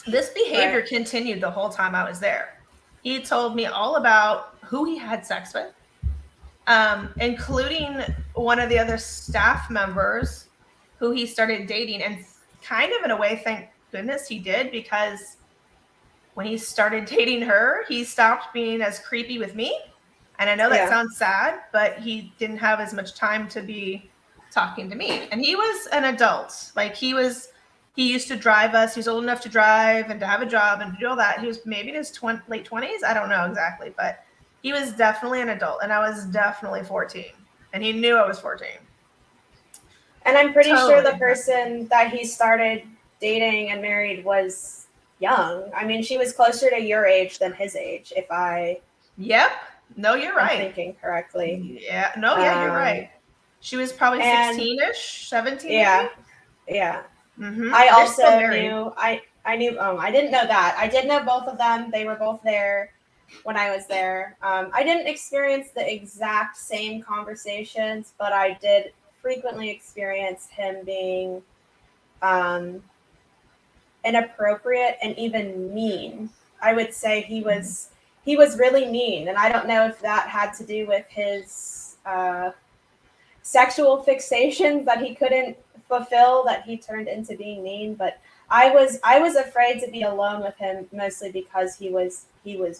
This behavior continued the whole time I was there. He told me all about who he had sex with, including one of the other staff members who he started dating. And kind of in a way, thank goodness he did, because when he started dating her, he stopped being as creepy with me. And I know that sounds sad, but he didn't have as much time to be talking to me. And he was an adult. Like, he used to drive us. He was old enough to drive and to have a job and to do all that. He was maybe in his late 20s. I don't know exactly, but he was definitely an adult, and I was definitely 14, and he knew I was 14. And I'm pretty sure the person that he started dating and married was young. I mean, she was closer to your age than his age, if I... Yep. No, you're right. I'm thinking correctly. Yeah. No, yeah, you're right. She was probably 16-ish, 17. Yeah. Maybe? Yeah. Mm-hmm. I also knew, I didn't know that. I did know both of them. They were both there when I was there. I didn't experience the exact same conversations, but I did frequently experience him being inappropriate and even mean. I would say he was really mean, and I don't know if that had to do with his sexual fixations that he couldn't fulfill, that he turned into being mean. But I was afraid to be alone with him, mostly because he was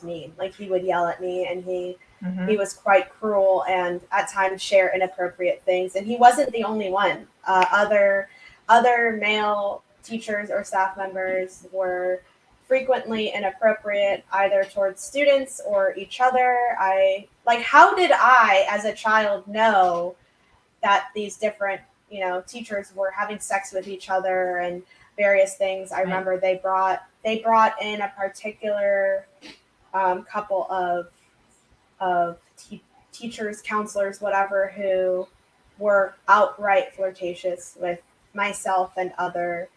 mean. Like, he would yell at me, and he was quite cruel, and at times share inappropriate things. And he wasn't the only one. Other male teachers or staff members were frequently inappropriate, either towards students or each other. How did I, as a child, know that these different, teachers were having sex with each other and various things? I remember they brought in a particular couple of teachers, counselors, whatever, who were outright flirtatious with myself and other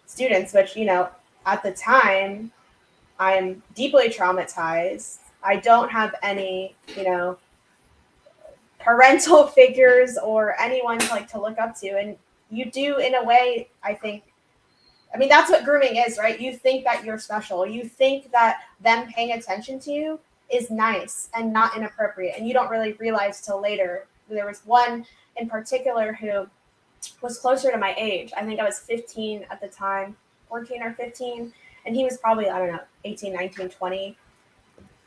students, which, at the time, I'm deeply traumatized. I don't have any, parental figures or anyone to look up to. And you do, in a way, I think, that's what grooming is, right? You think that you're special. You think that them paying attention to you is nice and not inappropriate. And you don't really realize till later. There was one in particular who was closer to my age. I think I was 15 at the time, 14 or 15. And he was probably, 18, 19, 20.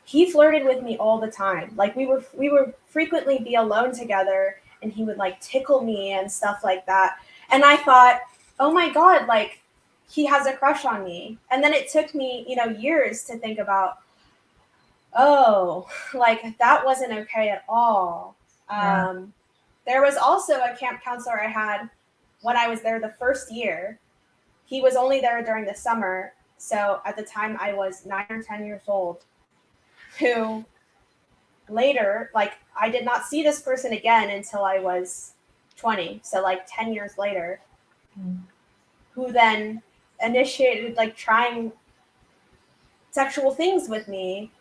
He flirted with me all the time. Like, we would frequently be alone together, and he would tickle me and stuff like that. And I thought, oh my God, he has a crush on me. And then it took me, years to think about, that wasn't okay at all. Yeah. There was also a camp counselor I had when I was there the first year. He was only there during the summer. So at the time I was 9 or 10 years old, who later, I did not see this person again until I was 20. So 10 years later, who then initiated trying sexual things with me.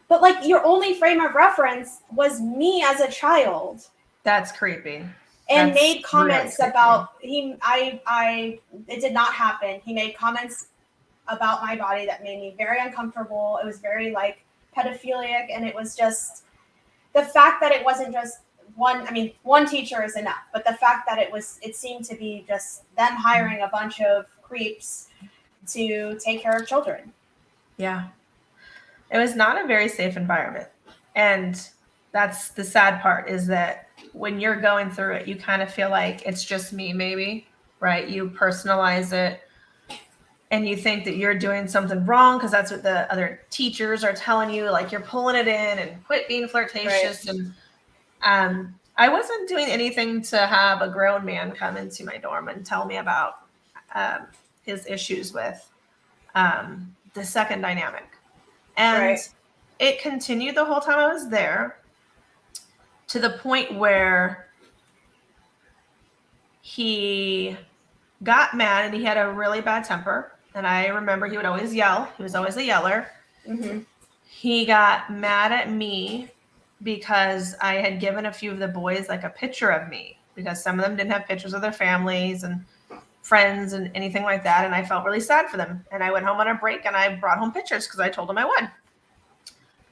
But your only frame of reference was me as a child. That's creepy. and That's made comments really about it did not happen. He made comments about my body that made me very uncomfortable. It was very like pedophilic, and it was just the fact that it wasn't just one teacher is enough, but the fact that it seemed to be just them hiring a bunch of creeps to take care of children. Yeah. It was not a very safe environment. And that's the sad part, is that when you're going through it, you kind of feel like it's just me, maybe, right? You personalize it and you think that you're doing something wrong because that's what the other teachers are telling you, like you're pulling it in and quit being flirtatious. Right. And I wasn't doing anything to have a grown man come into my dorm and tell me about his issues with the second dynamic. And it continued the whole time I was there, to the point where he got mad and he had a really bad temper. And I remember he would always yell. He was always a yeller. Mm-hmm. He got mad at me because I had given a few of the boys like a picture of me, because some of them didn't have pictures of their families and friends and anything like that. And I felt really sad for them. And I went home on a break and I brought home pictures because I told him I would.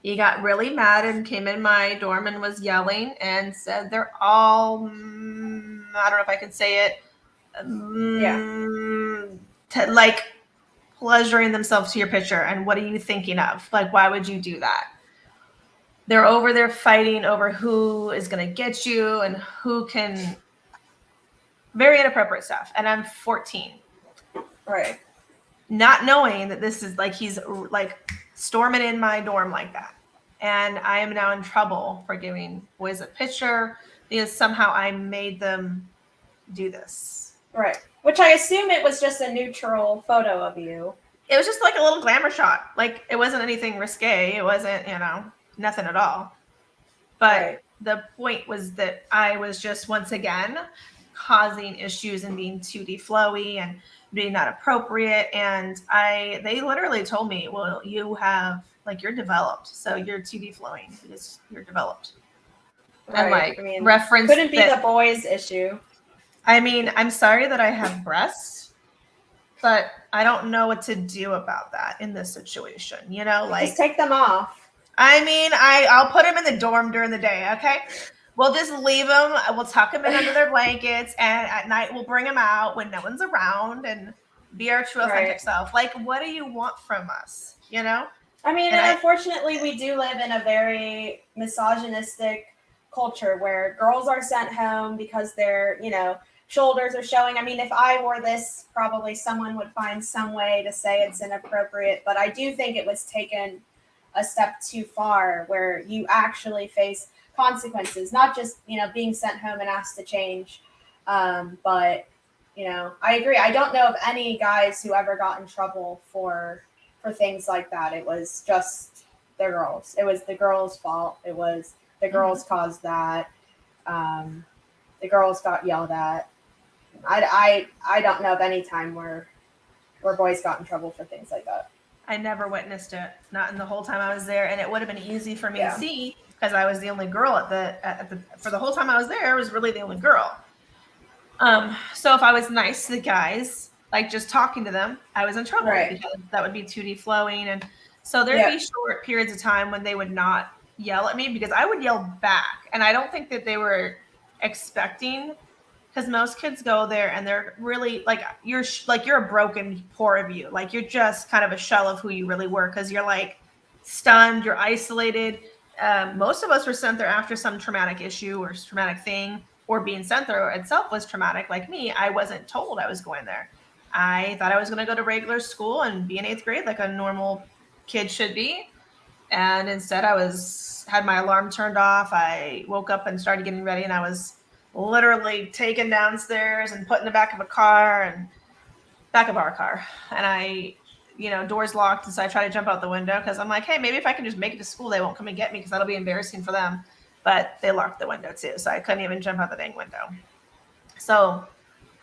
He got really mad and came in my dorm and was yelling and said they're all, I don't know if I could say it, like pleasuring themselves to your picture. And what are you thinking of? Like, why would you do that? They're over there fighting over who is going to get you and who can, very inappropriate stuff. And I'm 14. Right. Not knowing that this is like, he's like storming in my dorm like that. And I am now in trouble for giving boys a picture because somehow I made them do this. Right. Which I assume it was just a neutral photo of you. It was just like a little glamour shot. Like, it wasn't anything risque. It wasn't, nothing at all. But the point was that I was just, once again, causing issues and being 2D flowy and being not appropriate. And they literally told me, well, you have, like, you're developed. So you're 2D flowing because you're developed. Right. And reference couldn't be the boys' issue. I mean, I'm sorry that I have breasts, but I don't know what to do about that in this situation. Just take them off. I mean, I'll put them in the dorm during the day. Okay. We'll just leave them. We'll tuck them in under their blankets, and at night we'll bring them out when no one's around and be our true authentic self. Like, what do you want from us? I mean, and unfortunately, we do live in a very misogynistic culture where girls are sent home because their, shoulders are showing. I mean, if I wore this, probably someone would find some way to say it's inappropriate. But I do think it was taken a step too far, where you actually face consequences, not just, being sent home and asked to change. But, I agree. I don't know of any guys who ever got in trouble for things like that. It was just the girls. It was the girls' fault. It was the girls caused that. The girls got yelled at. I don't know of any time where boys got in trouble for things like that. I never witnessed it, not in the whole time I was there, and it would have been easy for me to see because I was the only girl for the whole time I was there. I was really the only girl. So if I was nice to the guys, like just talking to them, I was in trouble because that would be 2D flowing, and so there'd be short periods of time when they would not yell at me because I would yell back, and I don't think that they were expecting. Because most kids go there and they're really like you're a broken pour of you. Like, you're just kind of a shell of who you really were because you're like stunned, you're isolated. Most of us were sent there after some traumatic issue or traumatic thing, or being sent there itself was traumatic. Like me, I wasn't told I was going there. I thought I was going to go to regular school and be in 8th grade like a normal kid should be. And instead had my alarm turned off. I woke up and started getting ready, and I was literally taken downstairs and put in the back of our car, and I, doors locked. And so I try to jump out the window because I'm like, hey, maybe if I can just make it to school, they won't come and get me because that'll be embarrassing for them. But they locked the window too. So I couldn't even jump out the dang window. So,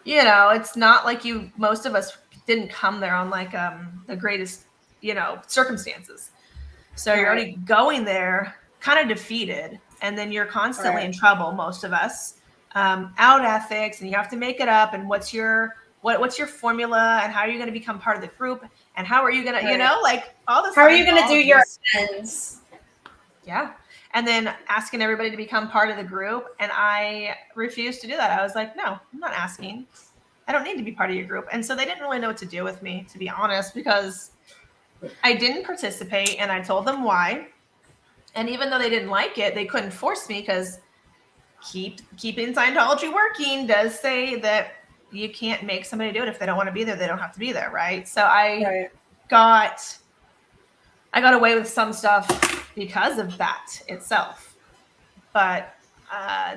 it's not like most of us didn't come there on like the greatest, circumstances. So you're already going there kind of defeated. And then you're constantly in trouble, most of us. out ethics, and you have to make it up. And what's your formula, and how are you going to become part of the group, and how are you going to, you know, like all this. How are you going to do your ends? Yeah. And then asking everybody to become part of the group. And I refused to do that. I was like, no, I'm not asking. I don't need to be part of your group. And so they didn't really know what to do with me, to be honest, because I didn't participate, and I told them why. And even though they didn't like it, they couldn't force me, because keeping Scientology working does say that you can't make somebody do it. If they don't want to be there, they don't have to be there, right? So I got away with some stuff because of that itself. But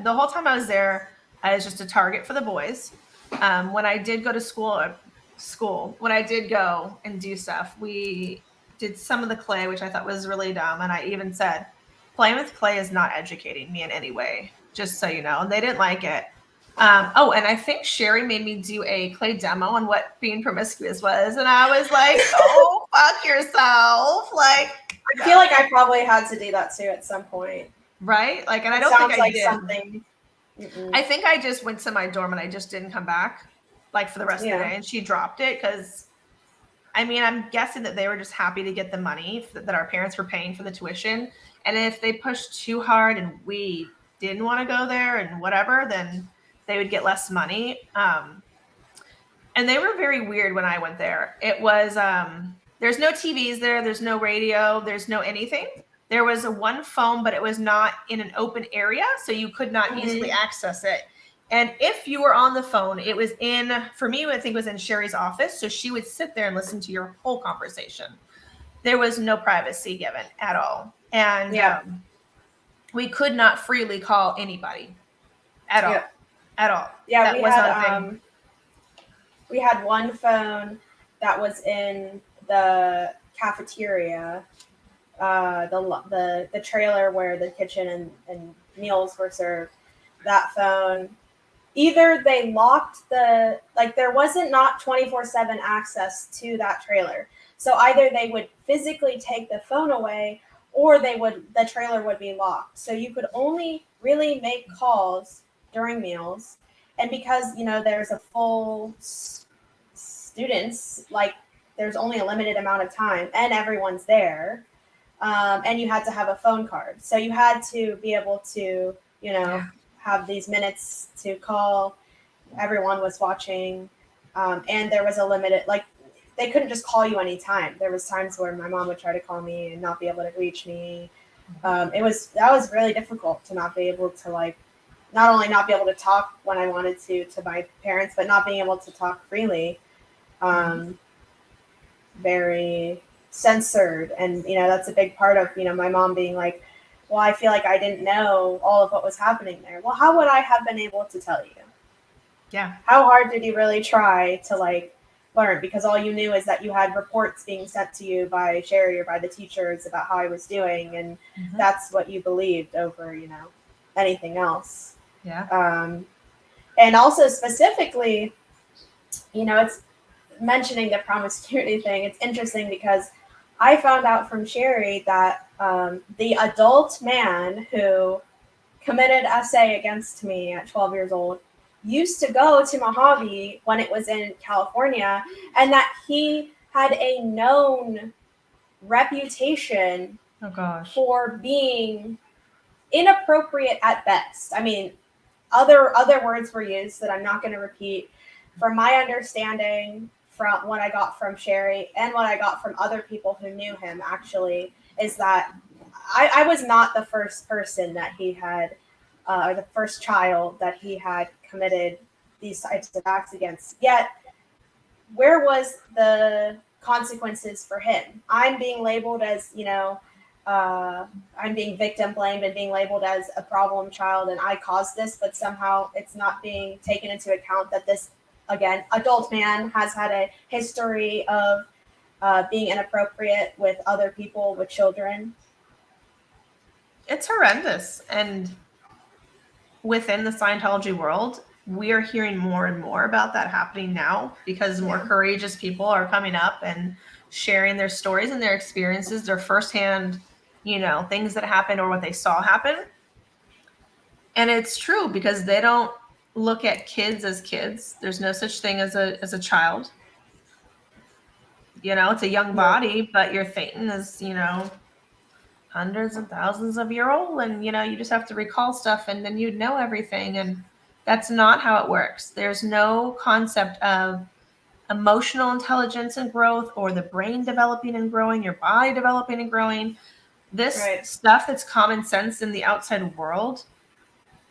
the whole time I was there, I was just a target for the boys. When I did go to school, when I did go and do stuff, we did some of the clay, which I thought was really dumb. And I even said, playing with clay is not educating me in any way, just so you know. And they didn't like it. Oh, and I think Sherry made me do a clay demo on what being promiscuous was. And I was like, oh, fuck yourself. Like, I feel like I probably had to do that too at some point. Right? Like, and I don't think I did. Something. I think I just went to my dorm and I just didn't come back, like, for the rest of the day. And she dropped it because, I mean, I'm guessing that they were just happy to get the money that our parents were paying for the tuition. And if they pushed too hard and we didn't want to go there and whatever, then they would get less money. And they were very weird when I went there. It was, there's no TVs there. There's no radio. There's no anything. There was one phone, but it was not in an open area, so you could not easily access it. And if you were on the phone, it was for me, I think it was in Sherry's office. So she would sit there and listen to your whole conversation. There was no privacy given at all. And we could not freely call anybody at all. At all. Yeah, we had one phone that was in the cafeteria, the trailer where the kitchen and meals were served. That phone, either they locked there wasn't not 24/7 access to that trailer. So either they would physically take the phone away, or the trailer would be locked. So you could only really make calls during meals. And because, there's a full students, like, there's only a limited amount of time and everyone's there. And you had to have a phone card. So you had to be able to, have these minutes to call. Everyone was watching. And there was a limited, they couldn't just call you anytime. There was times where my mom would try to call me and not be able to reach me. That was really difficult to not be able to, not only not be able to talk when I wanted to my parents, but not being able to talk freely. Very censored. And, that's a big part of, my mom being like, well, I feel like I didn't know all of what was happening there. Well, how would I have been able to tell you? Yeah. How hard did you really try to, learn? Because all you knew is that you had reports being sent to you by Sherry or by the teachers about how I was doing. And that's what you believed over, anything else. Yeah. And also specifically, it's mentioning the promiscuity thing. It's interesting because I found out from Sherry that the adult man who committed SA against me at 12 years old used to go to Mojave when it was in California, and that he had a known reputation for being inappropriate at best. I mean, other words were used that I'm not going to repeat. From my understanding, from what I got from Sherry and what I got from other people who knew him, actually, is that I was not the first person that he had, or the first child that he had committed these types of acts against. Yet, where was the consequences for him? I'm being labeled as, I'm being victim blamed and being labeled as a problem child, and I caused this, but somehow it's not being taken into account that this, again, adult man has had a history of being inappropriate with other people, with children. It's horrendous. And within the Scientology world, we are hearing more and more about that happening now, because more courageous people are coming up and sharing their stories and their experiences, their firsthand, things that happened or what they saw happen. And it's true, because they don't look at kids as kids. There's no such thing as a child. It's a young body, but your thetan is, hundreds and thousands of year old, and you just have to recall stuff and then you'd know everything. And that's not how it works. There's no concept of emotional intelligence and growth, or the brain developing and growing, your body developing and growing. This stuff that's common sense in the outside world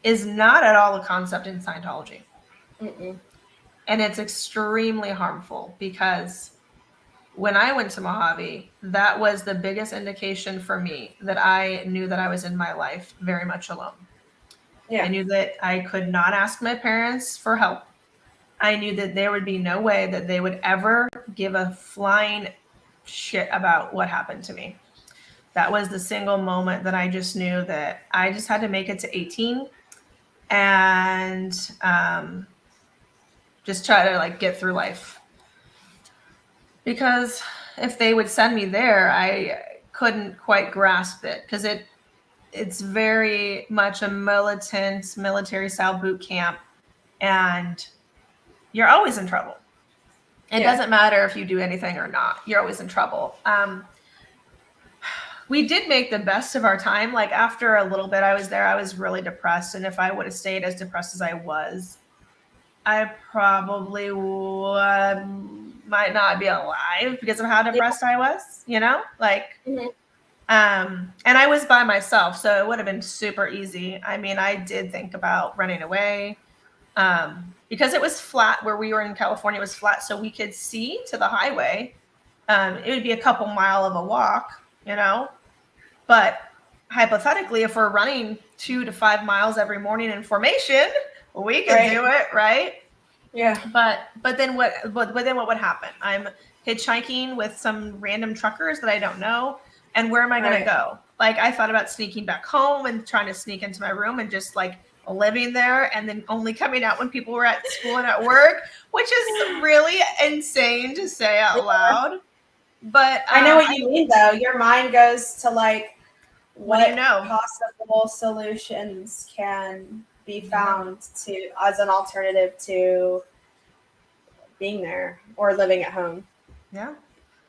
is not at all a concept in Scientology. Mm-mm. And it's extremely harmful, because when I went to Mojave, that was the biggest indication for me that I knew that I was in my life very much alone. I knew that I could not ask my parents for help. I knew that there would be no way that they would ever give a flying shit about what happened to me. That was the single moment that I just knew that I just had to make it to 18 and just try to get through life. Because if they would send me there, I couldn't quite grasp it, because it's very much a militant, military style boot camp, and you're always in trouble. It doesn't matter if you do anything or not. You're always in trouble. We did make the best of our time. After a little bit I was there, I was really depressed. And if I would have stayed as depressed as I was, I probably might not be alive because of how depressed I was, Mm-hmm. And I was by myself, so it would have been super easy. I mean, I did think about running away, because it was flat where we were in California. It was flat, so we could see to the highway. It would be a couple mile of a walk, but hypothetically, if we're running 2 to 5 miles every morning in formation, we can do it, right? Yeah. But then what would happen? I'm hitchhiking with some random truckers that I don't know, and where am I going to go? I thought about sneaking back home and trying to sneak into my room and just living there, and then only coming out when people were at school and at work, which is really insane to say out loud. But I know what you mean, though. Your mind goes to what possible solutions can be found to as an alternative to being there or living at home. Yeah.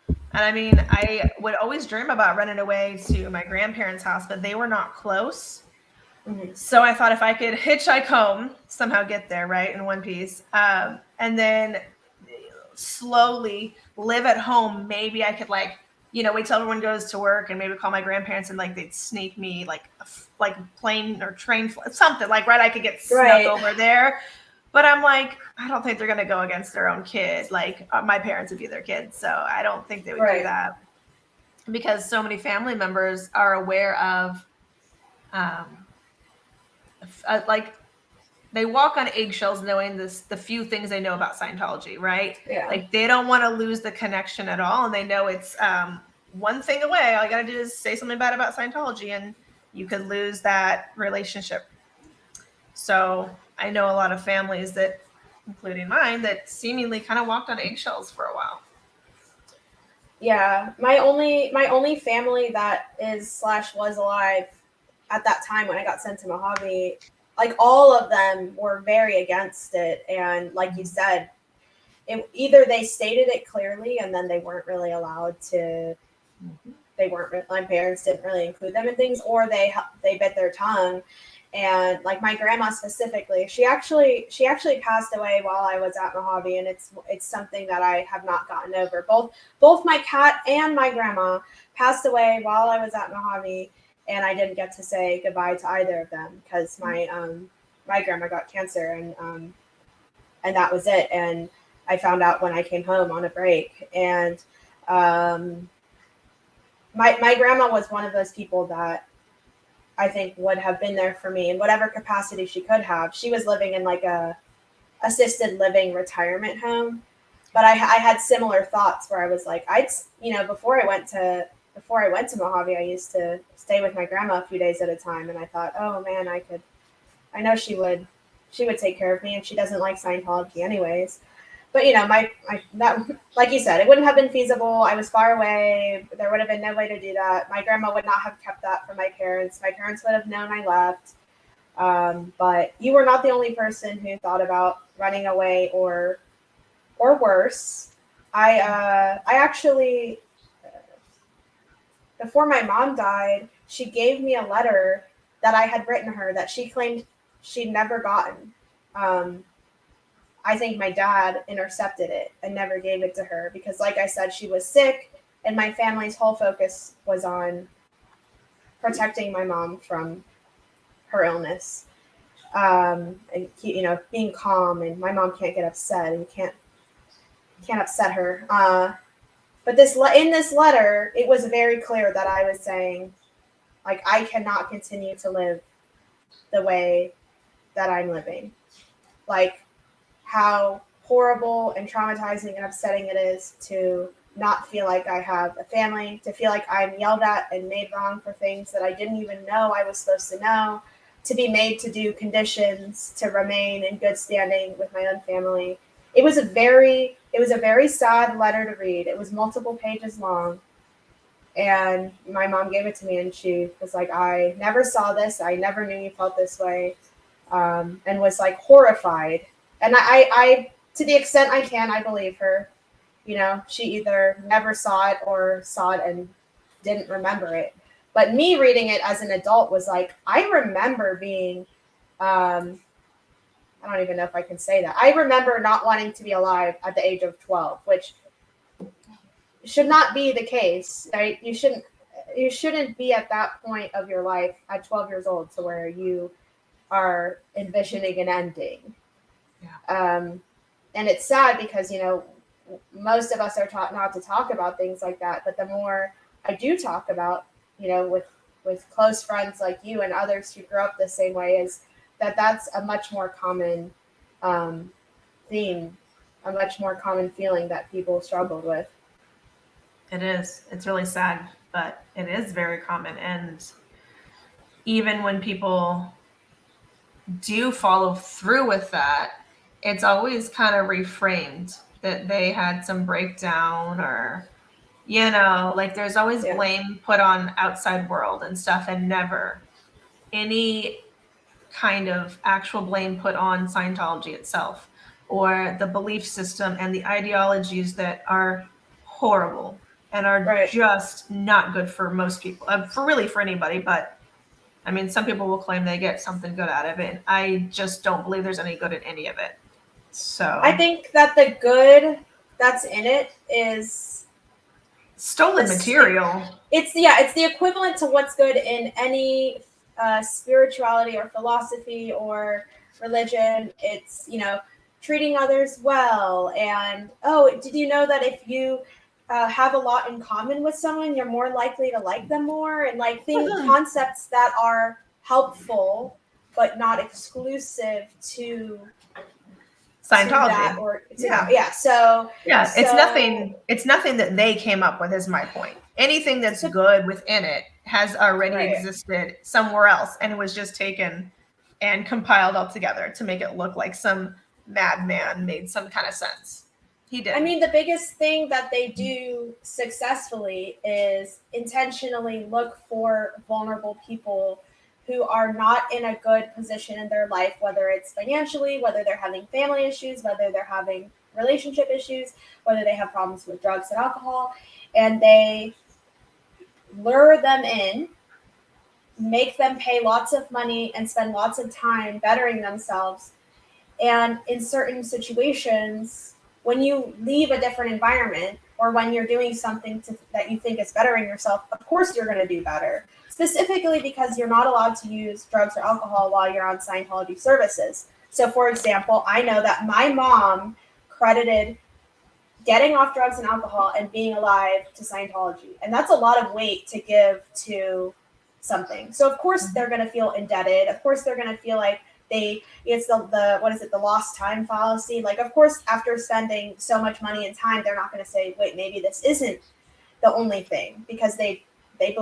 And I mean, I would always dream about running away to my grandparents' house, but they were not close. Mm-hmm. So I thought if I could hitchhike home, somehow get there, right, in one piece, and then slowly live at home, maybe I could wait till everyone goes to work and maybe call my grandparents and they'd sneak me a plane or train, something I could get snuck over there. But I'm I don't think they're going to go against their own kid. My parents would be their kids, so I don't think they would do that, because so many family members are aware of they walk on eggshells knowing the few things they know about Scientology, right? Yeah. They don't want to lose the connection at all. And they know it's one thing away. All you got to do is say something bad about Scientology and you could lose that relationship. So I know a lot of families that, including mine, that seemingly kind of walked on eggshells for a while. Yeah. My only family that is / was alive at that time when I got sent to Mojave, all of them were very against it. And like you said, either they stated it clearly and then they weren't really allowed to, my parents didn't really include them in things, or they bit their tongue. And my grandma specifically, she actually passed away while I was at Mojave, and it's something that I have not gotten over. Both my cat and my grandma passed away while I was at Mojave, and I didn't get to say goodbye to either of them because my grandma got cancer, and that was it. And I found out when I came home on a break. And my grandma was one of those people that I think would have been there for me in whatever capacity she could have. She was living in a assisted living retirement home, but I had similar thoughts where I was before I went to Mojave, I used to stay with my grandma a few days at a time, and I thought, oh man, I know she would take care of me, and she doesn't like Scientology anyways. But that, like you said, it wouldn't have been feasible. I was far away. There would have been no way to do that. My grandma would not have kept that from my parents. My parents would have known I left. But you were not the only person who thought about running away or worse. I actually, before my mom died, she gave me a letter that I had written her that she claimed she'd never gotten. I think my dad intercepted it and never gave it to her because, like I said, she was sick, and my family's whole focus was on protecting my mom from her illness. And being calm, and my mom can't get upset, and you can't upset her. But in this letter, it was very clear that I was saying, like, I cannot continue to live the way that I'm living. Like, how horrible and traumatizing and upsetting it is to not feel like I have a family, to feel like I'm yelled at and made wrong for things that I didn't even know I was supposed to know, to be made to do conditions to remain in good standing with my own family. It was a very sad letter to read. It was multiple pages long. And my mom gave it to me, and she was like, I never saw this. I never knew you felt this way. And was like horrified. And I, to the extent I can, I believe her. She either never saw it or saw it and didn't remember it. But me reading it as an adult was like, I remember being, I don't even know if I can say that. I remember not wanting to be alive at the age of 12, which should not be the case, right? You shouldn't be at that point of your life at 12 years old to where you are envisioning an ending. Yeah. And it's sad because, most of us are taught not to talk about things like that. But the more I do talk about, with close friends like you and others who grew up the same way, is that's a much more common theme, a much more common feeling that people struggled with. It is. It's really sad, but it is very common. And even when people do follow through with that, it's always kind of reframed that they had some breakdown, or like there's always blame put on outside world and stuff, and never any kind of actual blame put on Scientology itself or the belief system and the ideologies that are horrible and are just not good for most people, for anybody. But I mean, some people will claim they get something good out of it, and I just don't believe there's any good in any of it. So I think that the good that's in it is stolen material. It's the equivalent to what's good in any spirituality or philosophy or religion. It's, treating others well. And, did you know that if you have a lot in common with someone, you're more likely to like them more? And like concepts that are helpful, but not exclusive to Scientology. It's nothing that they came up with, is my point. Anything that's good within it has already existed somewhere else, and it was just taken and compiled all together to make it look like some madman made some kind of sense. He did. I mean, the biggest thing that they do successfully is intentionally look for vulnerable people who are not in a good position in their life, whether it's financially, whether they're having family issues, whether they're having relationship issues, whether they have problems with drugs and alcohol, and they lure them in, make them pay lots of money and spend lots of time bettering themselves. And in certain situations, when you leave a different environment or when you're doing something that you think is bettering yourself, of course you're going to do better. Specifically because you're not allowed to use drugs or alcohol while you're on Scientology services. So, for example, I know that my mom credited getting off drugs and alcohol and being alive to Scientology. And that's a lot of weight to give to something. So, of course, they're going to feel indebted. Of course, they're going to feel like it's the lost time fallacy. Like, of course, after spending so much money and time, they're not going to say, wait, maybe this isn't the only thing, because they,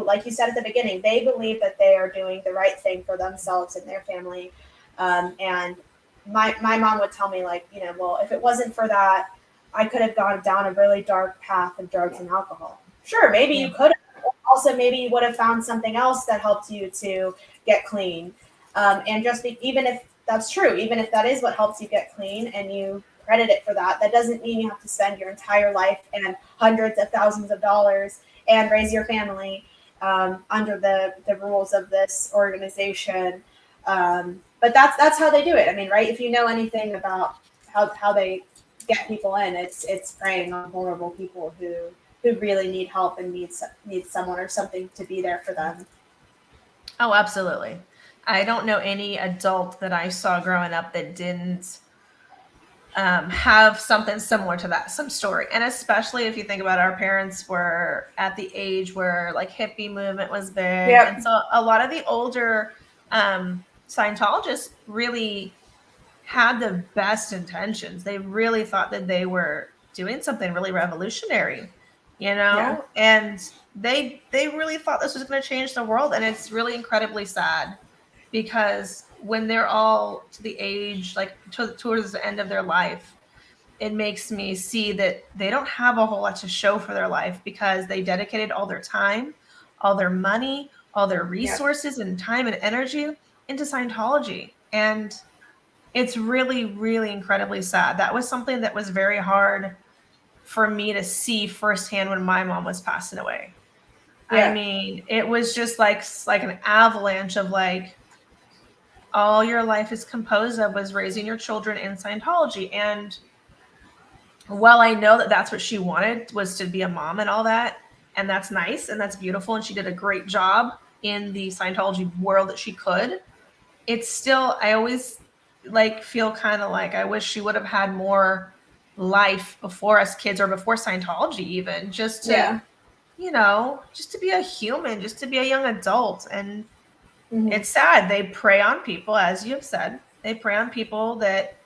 like you said at the beginning, they believe that they are doing the right thing for themselves and their family. And my mom would tell me, like, well, if it wasn't for that, I could have gone down a really dark path of drugs and alcohol. Sure, maybe you could have. Also, maybe you would have found something else that helped you to get clean. And just even if that's true, even if that is what helps you get clean and you credit it for that, that doesn't mean you have to spend your entire life and hundreds of thousands of dollars and raise your family under the rules of this organization. But that's how they do it. I mean, right? If you know anything about how they get people in, it's preying on vulnerable people who really need help and need someone or something to be there for them. Oh, absolutely. I don't know any adult that I saw growing up that didn't have something similar to that, some story. And especially if you think about our parents were at the age where like hippie movement was big. Yep. And so a lot of the older Scientologists really had the best intentions. They really thought that they were doing something really revolutionary, you know? Yeah. And they really thought this was going to change the world. And it's really incredibly sad because when they're all to the age, like towards the end of their life, it makes me see that they don't have a whole lot to show for their life because they dedicated all their time, all their money, all their resources and time and energy into Scientology. And it's really, really incredibly sad. That was something that was very hard for me to see firsthand when my mom was passing away. Yeah. I mean, it was just like an avalanche of like, all your life is composed of was raising your children in Scientology. And while I know that that's what she wanted was to be a mom and all that, and that's nice and that's beautiful, and she did a great job in the Scientology world that she could, it's still, I always like feel kind of like I wish she would have had more life before us kids or before Scientology even, just to, you know, just to be a human, just to be a young adult. And it's sad. They prey on people, as you have said. They prey on people that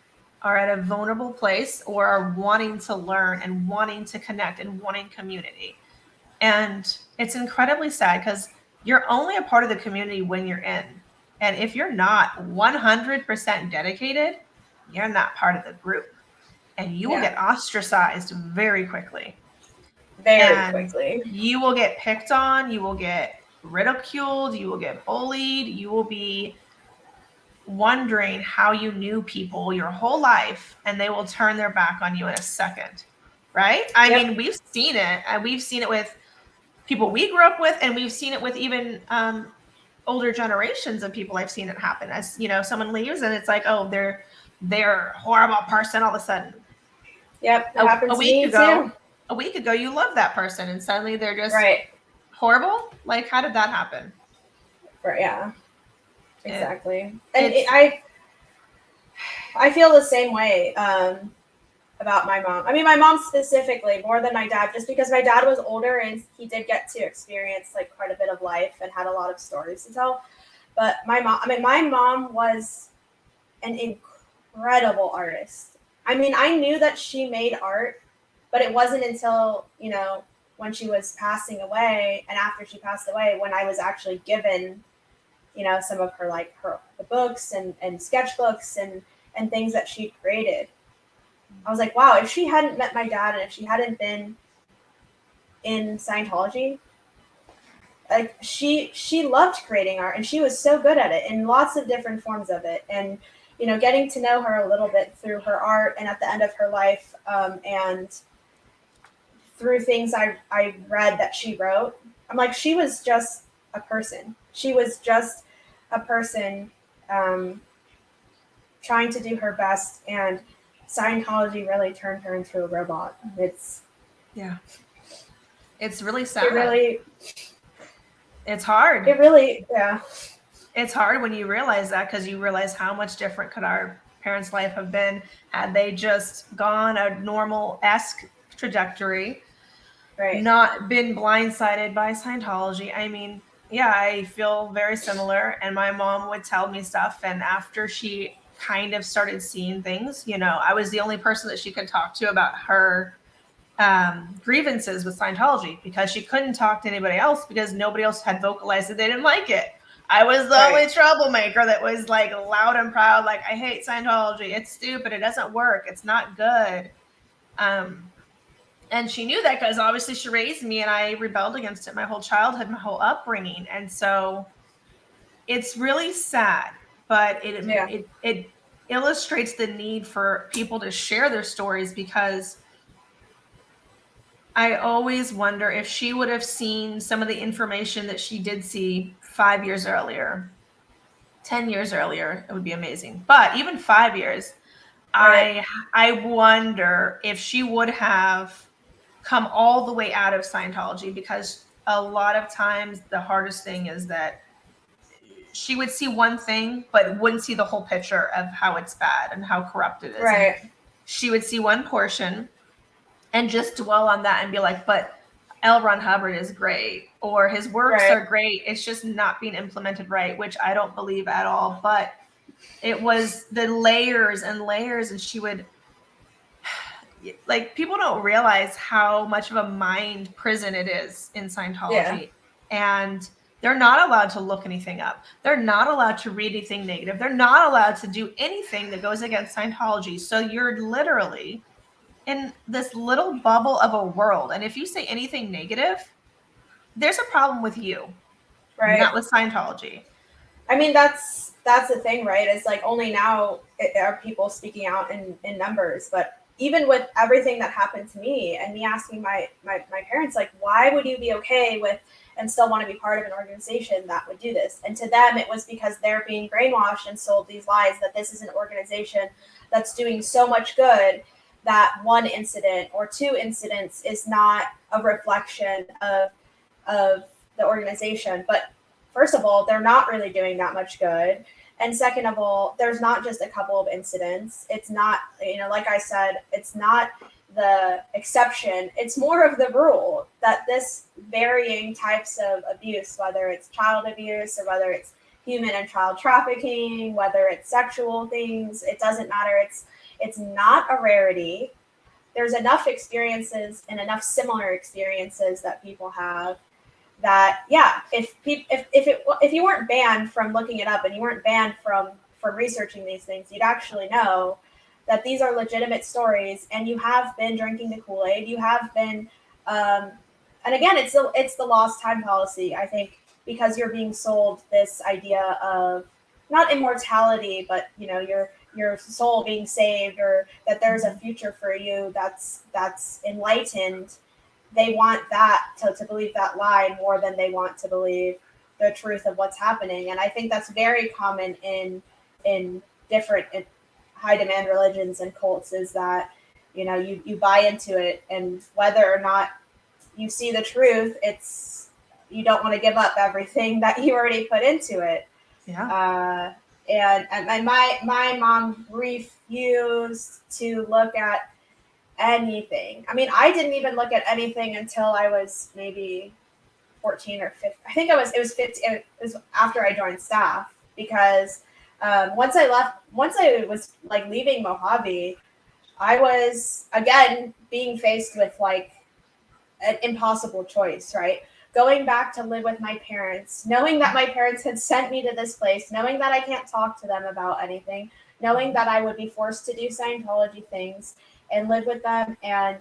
are at a vulnerable place or are wanting to learn and wanting to connect and wanting community. And it's incredibly sad because you're only a part of the community when you're in. And if you're not 100% dedicated, you're not part of the group. And you will get ostracized very quickly. Very quickly. You will get picked on. You will get ridiculed. You will get bullied. You will be wondering how you knew people your whole life, and they will turn their back on you in a second. Right? I mean, we've seen it. We've seen it with people we grew up with, and we've seen it with even older generations of people. I've seen it happen. As you know, someone leaves and it's like, oh, they're a horrible person all of a sudden. Yep, that happens a week ago. Too. A week ago, you loved that person, and suddenly they're just horrible. Like, how did that happen? Yeah, exactly. And I feel the same way about my mom. I mean, my mom specifically more than my dad, just because my dad was older and he did get to experience like quite a bit of life and had a lot of stories to tell. But my mom was an incredible artist. I mean, I knew that she made art, but it wasn't until, you know, when she was passing away and after she passed away, when I was actually given, you know, some of her the books and sketchbooks and things that she created. I was like, wow, if she hadn't met my dad and if she hadn't been in Scientology, like she loved creating art and she was so good at it in lots of different forms of it. And, you know, getting to know her a little bit through her art and at the end of her life and through things I read that she wrote, I'm like, she was just a person. She was just a person trying to do her best, and Scientology really turned her into a robot. It's really sad. It's hard. It's hard when you realize that, because you realize how much different could our parents' life have been had they just gone a normal-esque trajectory, not been blindsided by Scientology. I mean, I feel very similar, and my mom would tell me stuff, and after she kind of started seeing things, you know, I was the only person that she could talk to about her grievances with Scientology, because she couldn't talk to anybody else because nobody else had vocalized that they didn't like it. I was the only troublemaker that was like loud and proud, like, I hate Scientology. It's stupid. It doesn't work. It's not good. And she knew that because obviously she raised me and I rebelled against it my whole childhood, my whole upbringing. And so it's really sad but Yeah. it illustrates the need for people to share their stories, because I always wonder if she would have seen some of the information that she did see 5 years earlier, 10 years earlier, it would be amazing. But even 5 years, Right. I wonder if she would have come all the way out of Scientology, because a lot of times the hardest thing is that she would see one thing but wouldn't see the whole picture of how it's bad and how corrupt it is. And Right. she would see one portion and just dwell on that and be like, but L. Ron Hubbard is great, or his works Right. are great. It's just not being implemented right, which I don't believe at all. But it was the layers and layers, and she would, like, people don't realize how much of a mind prison it is in Scientology. And they're not allowed to look anything up. They're not allowed to read anything negative. They're not allowed to do anything that goes against Scientology. So you're literally in this little bubble of a world. And if you say anything negative, there's a problem with you, Right. not with Scientology. I mean, that's the thing, right? It's like only now are people speaking out in numbers. But even with everything that happened to me and me asking my parents, like, why would you be okay with and still want to be part of an organization that would do this? And to them, it was because they're being brainwashed and sold these lies that this is an organization that's doing so much good that one incident or two incidents is not a reflection of the organization. But first of all, they're not really doing that much good. And second of all, there's not just a couple of incidents. It's not, like I said, it's not the exception. It's more of the rule that this varying types of abuse, whether it's child abuse or whether it's human and child trafficking, whether it's sexual things, it doesn't matter. It's not a rarity. There's enough experiences and enough similar experiences that people have that, yeah, if you weren't banned from looking it up and you weren't banned from researching these things, you'd actually know that these are legitimate stories, and you have been drinking the Kool-Aid. You have been, and again, it's the lost time fallacy, I think, because you're being sold this idea of not immortality, but your soul being saved, or that there's a future for you that's enlightened. They want that to believe that lie more than they want to believe the truth of what's happening. And I think that's very common in different high demand religions and cults, is that you buy into it, and whether or not you see the truth, you don't want to give up everything that you already put into it. Yeah. And my mom refused to look at anything. I mean, I didn't even look at anything until I was maybe 14 or 15. I think it was 15. It was after I joined staff, because once I was like leaving Mojave, I was again being faced with like an impossible choice, right? Going back to live with my parents, knowing that my parents had sent me to this place, knowing that I can't talk to them about anything, knowing that I would be forced to do Scientology things and live with them. And,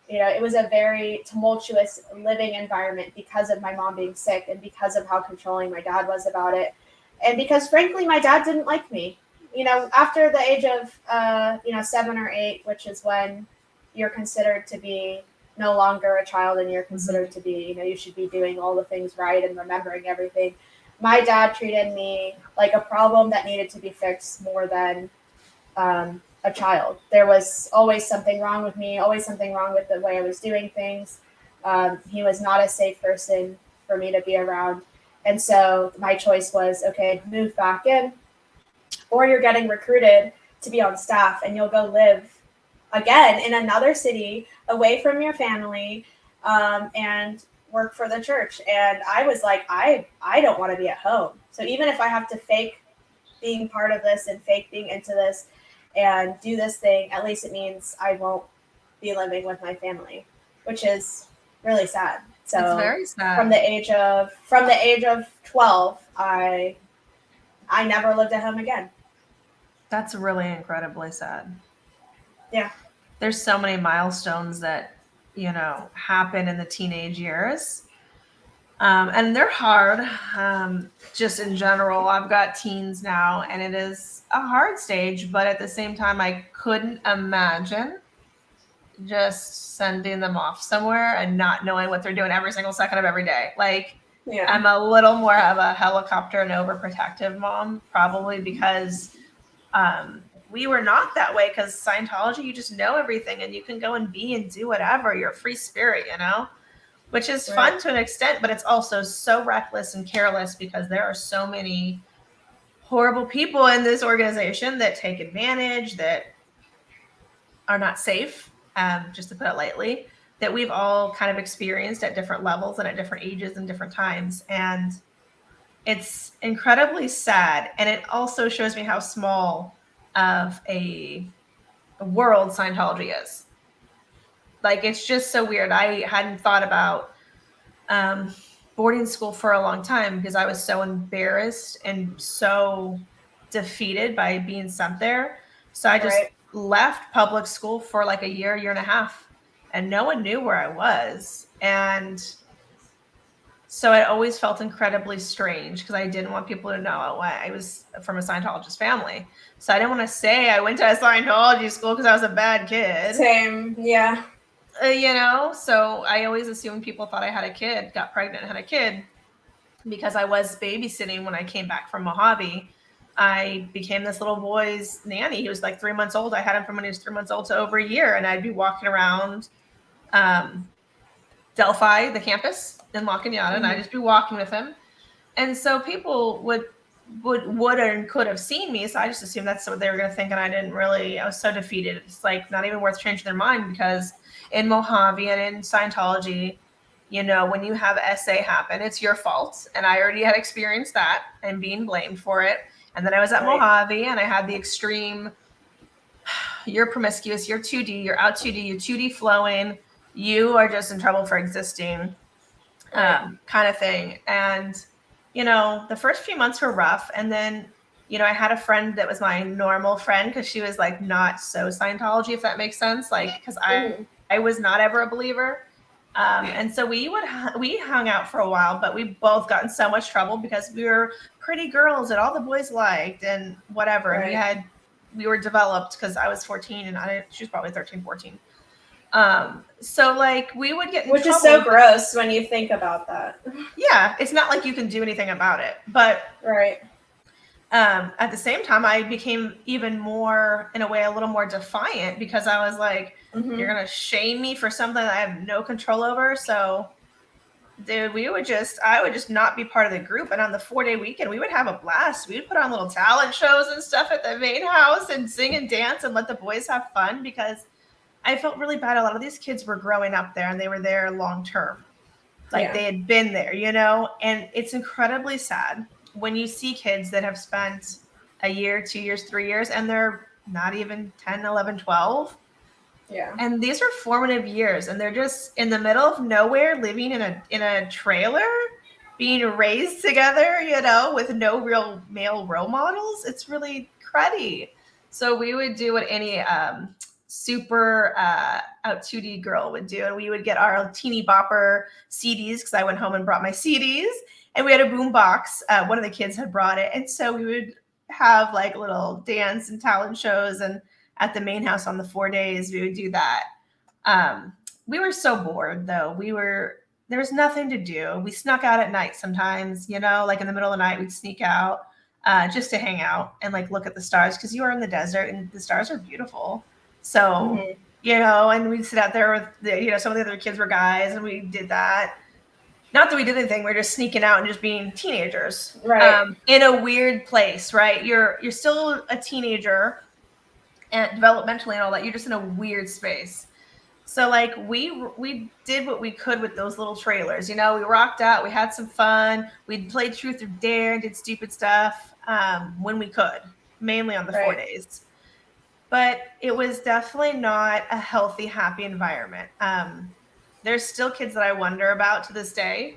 it was a very tumultuous living environment because of my mom being sick and because of how controlling my dad was about it. And because, frankly, my dad didn't like me. After the age of, 7 or 8, which is when you're considered to be no longer a child and you're considered to be, you should be doing all the things right and remembering everything. My dad treated me like a problem that needed to be fixed more than a child. There was always something wrong with me, always something wrong with the way I was doing things. He was not a safe person for me to be around. And so my choice was, okay, move back in, or you're getting recruited to be on staff and you'll go live again in another city away from your family, and work for the church. And I was like, I don't want to be at home. So even if I have to fake being part of this and fake being into this and do this thing, at least it means I won't be living with my family, which is really sad. So it's very sad. From the age of 12, I never lived at home again. That's really incredibly sad. Yeah. There's so many milestones that, happen in the teenage years. And they're hard, just in general. I've got teens now, and it is a hard stage, but at the same time, I couldn't imagine just sending them off somewhere and not knowing what they're doing every single second of every day. Like, Yeah. I'm a little more of a helicopter and overprotective mom, probably because we were not that way, because Scientology, you just know everything and you can go and be and do whatever. You're a free spirit, you know? Which is fun to an extent, but it's also so reckless and careless because there are so many horrible people in this organization that take advantage, that are not safe, just to put it lightly, that we've all kind of experienced at different levels and at different ages and different times. And it's incredibly sad. And it also shows me how small of a world Scientology is. Like, it's just so weird. I hadn't thought about boarding school for a long time because I was so embarrassed and so defeated by being sent there. So I just left public school for like a year and a half, and no one knew where I was. And so I always felt incredibly strange because I didn't want people to know I was from a Scientologist family. So I didn't want to say I went to a Scientology school because I was a bad kid. Same, yeah. You know, so I always assumed people thought I had a kid, got pregnant and had a kid, because I was babysitting when I came back from Mojave. I became this little boy's nanny. He was like 3 months old. I had him from when he was 3 months old to over a year. And I'd be walking around Delphi, the campus in La Cañada, and I'd just be walking with him. And so people would and could have seen me. So I just assumed that's what they were going to think. And I was so defeated. It's like not even worth changing their mind, because in Mojave and in Scientology, you know, when you have SA happen, it's your fault. And I already had experienced that and being blamed for it. And then I was at Mojave and I had the extreme, you're promiscuous, you're 2D, you're out 2D, you're 2D flowing, you are just in trouble for existing, kind of thing. And, you know, the first few months were rough. And then, you know, I had a friend that was my normal friend because she was like not so Scientology, if that makes sense. Like, because I was not ever a believer. And so we hung out for a while, but we both got in so much trouble because we were pretty girls that all the boys liked and whatever. And we were developed because I was 14 and she was probably 13, 14. So like we would get in trouble. Which is so gross when you think about that. Yeah. It's not like you can do anything about it, but at the same time, I became even more, in a way, a little more defiant, because I was like, you're going to shame me for something that I have no control over. So, dude, I would just not be part of the group. And on the 4-day weekend, we would have a blast. We would put on little talent shows and stuff at the main house and sing and dance and let the boys have fun, because I felt really bad. A lot of these kids were growing up there and they were there long term. Like they had been there, you know, and it's incredibly sad when you see kids that have spent a year, 2 years, 3 years, and they're not even 10, 11, 12. Yeah. And these are formative years, and they're just in the middle of nowhere, living in a trailer, being raised together, you know, with no real male role models. It's really cruddy. So we would do what any super out 2D girl would do, and we would get our teeny bopper CDs, because I went home and brought my CDs. And we had a boom box. One of the kids had brought it. And so we would have like little dance and talent shows. And at the main house on the 4 days, we would do that. We were so bored, though. There was nothing to do. We snuck out at night sometimes, you know, like in the middle of the night, we'd sneak out just to hang out and like look at the stars, because you are in the desert and the stars are beautiful. So, you know, and we'd sit out there with, some of the other kids were guys, and we did that. Not that we did anything, we're just sneaking out and just being teenagers, in a weird place, right? You're still a teenager, and developmentally and all that. You're just in a weird space. So like we did what we could with those little trailers. You know, we rocked out, we had some fun, we played truth or dare and did stupid stuff when we could, mainly on the 4 days. But it was definitely not a healthy, happy environment. There's still kids that I wonder about to this day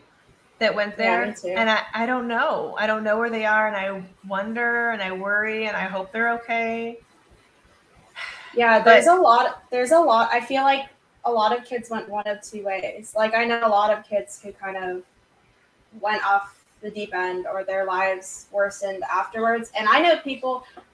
that went there. And I don't know. I don't know where they are. And I wonder and I worry and I hope they're okay. Yeah, there's a lot. I feel like a lot of kids went one of two ways. Like I know a lot of kids who kind of went off the deep end or their lives worsened afterwards. And I know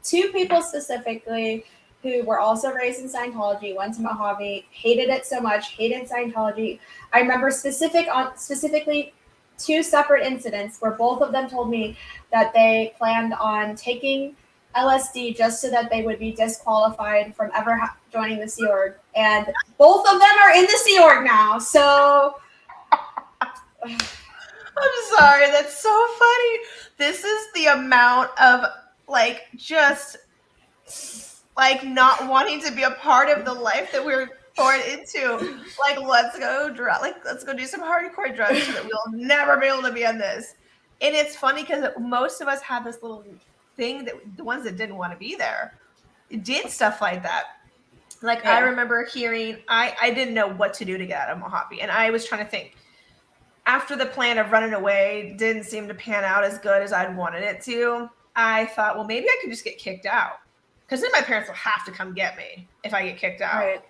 two people specifically who were also raised in Scientology, went to Mojave, hated it so much, hated Scientology. I remember specifically two separate incidents where both of them told me that they planned on taking LSD just so that they would be disqualified from ever joining the Sea Org. And both of them are in the Sea Org now. So I'm sorry, that's so funny. This is the amount of like just like not wanting to be a part of the life that we're born into. Like, let's go do some hardcore drugs so that we'll never be able to be on this. And it's funny because most of us had this little thing that the ones that didn't want to be there did stuff like that. Like, I remember hearing, I didn't know what to do to get out of Mojave. And I was trying to think, after the plan of running away didn't seem to pan out as good as I'd wanted it to, I thought, well, maybe I could just get kicked out. Because then my parents will have to come get me if I get kicked out. Right.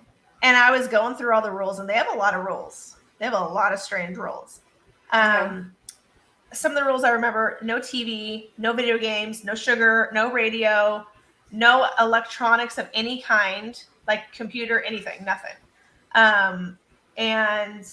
And I was going through all the rules, and they have a lot of rules. They have a lot of strange rules. Some of the rules I remember: no TV, no video games, no sugar, no radio, no electronics of any kind, like computer, anything, nothing. And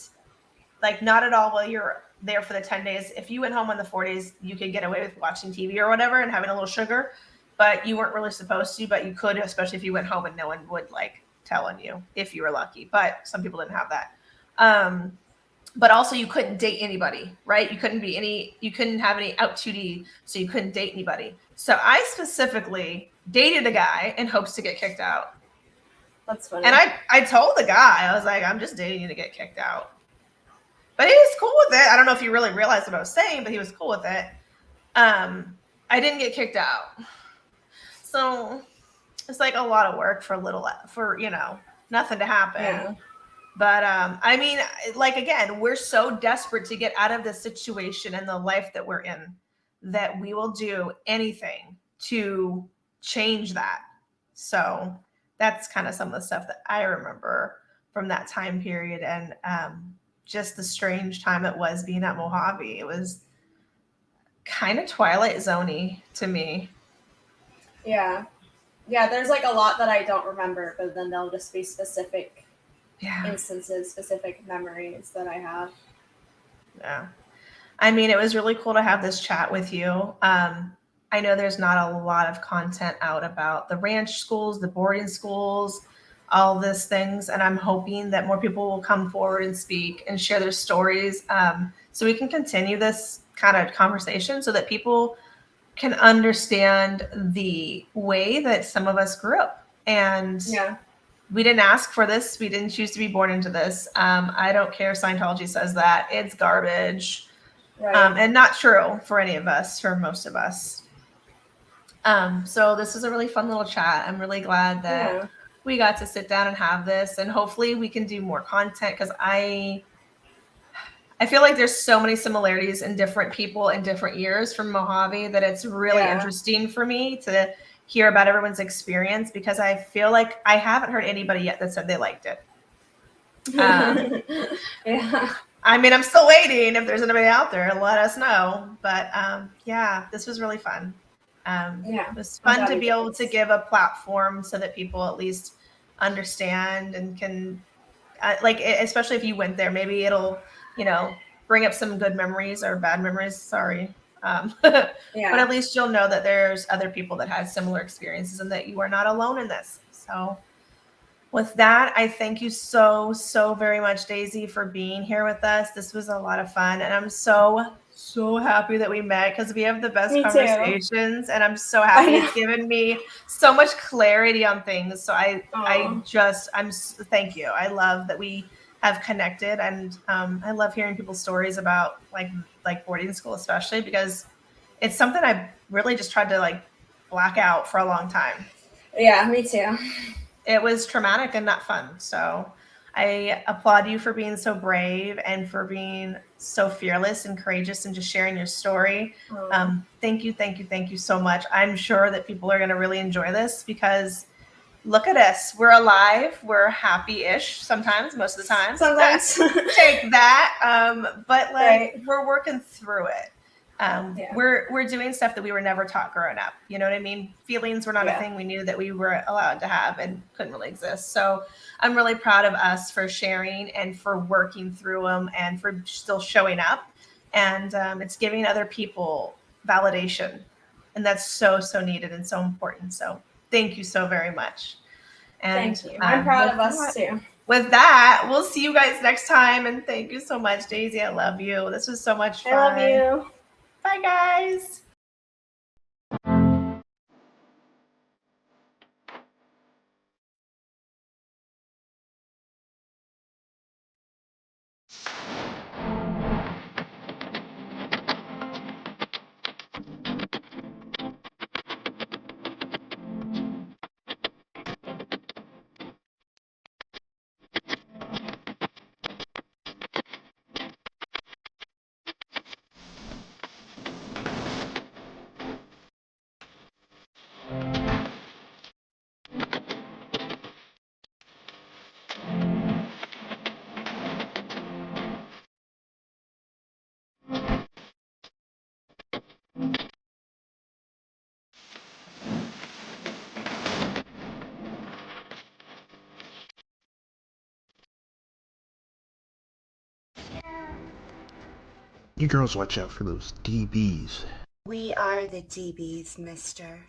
like not at all while you're there for the 10 days. If you went home on the 4 days, you could get away with watching TV or whatever and having a little sugar, but you weren't really supposed to, but you could, especially if you went home and no one would like tell on you if you were lucky. But some people didn't have that. But also you couldn't date anybody, right? You couldn't have any out 2D, so you couldn't date anybody. So I specifically dated a guy in hopes to get kicked out. That's funny. And I told the guy, I was like, I'm just dating you to get kicked out. But he was cool with it. I don't know if he really realized what I was saying, but he was cool with it. I didn't get kicked out. So it's like a lot of work for nothing to happen. Yeah. But I mean, like, again, we're so desperate to get out of this situation and the life that we're in that we will do anything to change that. So that's kind of some of the stuff that I remember from that time period, and just the strange time it was being at Mojave. It was kind of Twilight Zone-y to me. Yeah. Yeah, there's like a lot that I don't remember, but then there'll just be specific instances, specific memories that I have. Yeah. I mean, it was really cool to have this chat with you. I know there's not a lot of content out about the ranch schools, the boarding schools, all these things. And I'm hoping that more people will come forward and speak and share their stories, so we can continue this kind of conversation so that people can understand the way that some of us grew up. And we didn't ask for this. We didn't choose to be born into this. I don't care if Scientology says that. It's garbage. Right. And not true for any of us, for most of us. So this was a really fun little chat. I'm really glad that we got to sit down and have this. And hopefully we can do more content, because I feel like there's so many similarities in different people in different years from Mojave that it's really interesting for me to hear about everyone's experience, because I feel like I haven't heard anybody yet that said they liked it. I mean, I'm still waiting. If there's anybody out there, let us know. But this was really fun. It was fun to be able to give a platform so that people at least understand and can, especially if you went there, maybe it'll, bring up some good memories or bad memories. Sorry. But at least you'll know that there's other people that had similar experiences and that you are not alone in this. So with that, I thank you so, so very much, Daisy, for being here with us. This was a lot of fun. And I'm so, so happy that we met, because we have the best conversations. And I'm so happy it's given me so much clarity on things. So thank you. I love that we have connected, and I love hearing people's stories about like boarding school, especially because it's something I really just tried to black out for a long time. Yeah, me too. It was traumatic and not fun. So I applaud you for being so brave and for being so fearless and courageous and just sharing your story. Thank you so much. I'm sure that people are going to really enjoy this, because look at us. We're alive. We're happy-ish sometimes, most of the time. Sometimes. Take that. But like Right. we're working through it. Yeah. We're doing stuff that we were never taught growing up. You know what I mean? Feelings were not a Yeah. thing we knew that we were allowed to have and couldn't really exist. So I'm really proud of us for sharing and for working through them and for still showing up. And it's giving other people validation. And that's so, so needed and so important. So thank you so very much. And Thank you. I'm proud of us too. With that, we'll see you guys next time. And thank you so much, Daisy. I love you. This was so much fun. I love you. Bye, guys. You girls watch out for those DBs. We are the DBs, mister.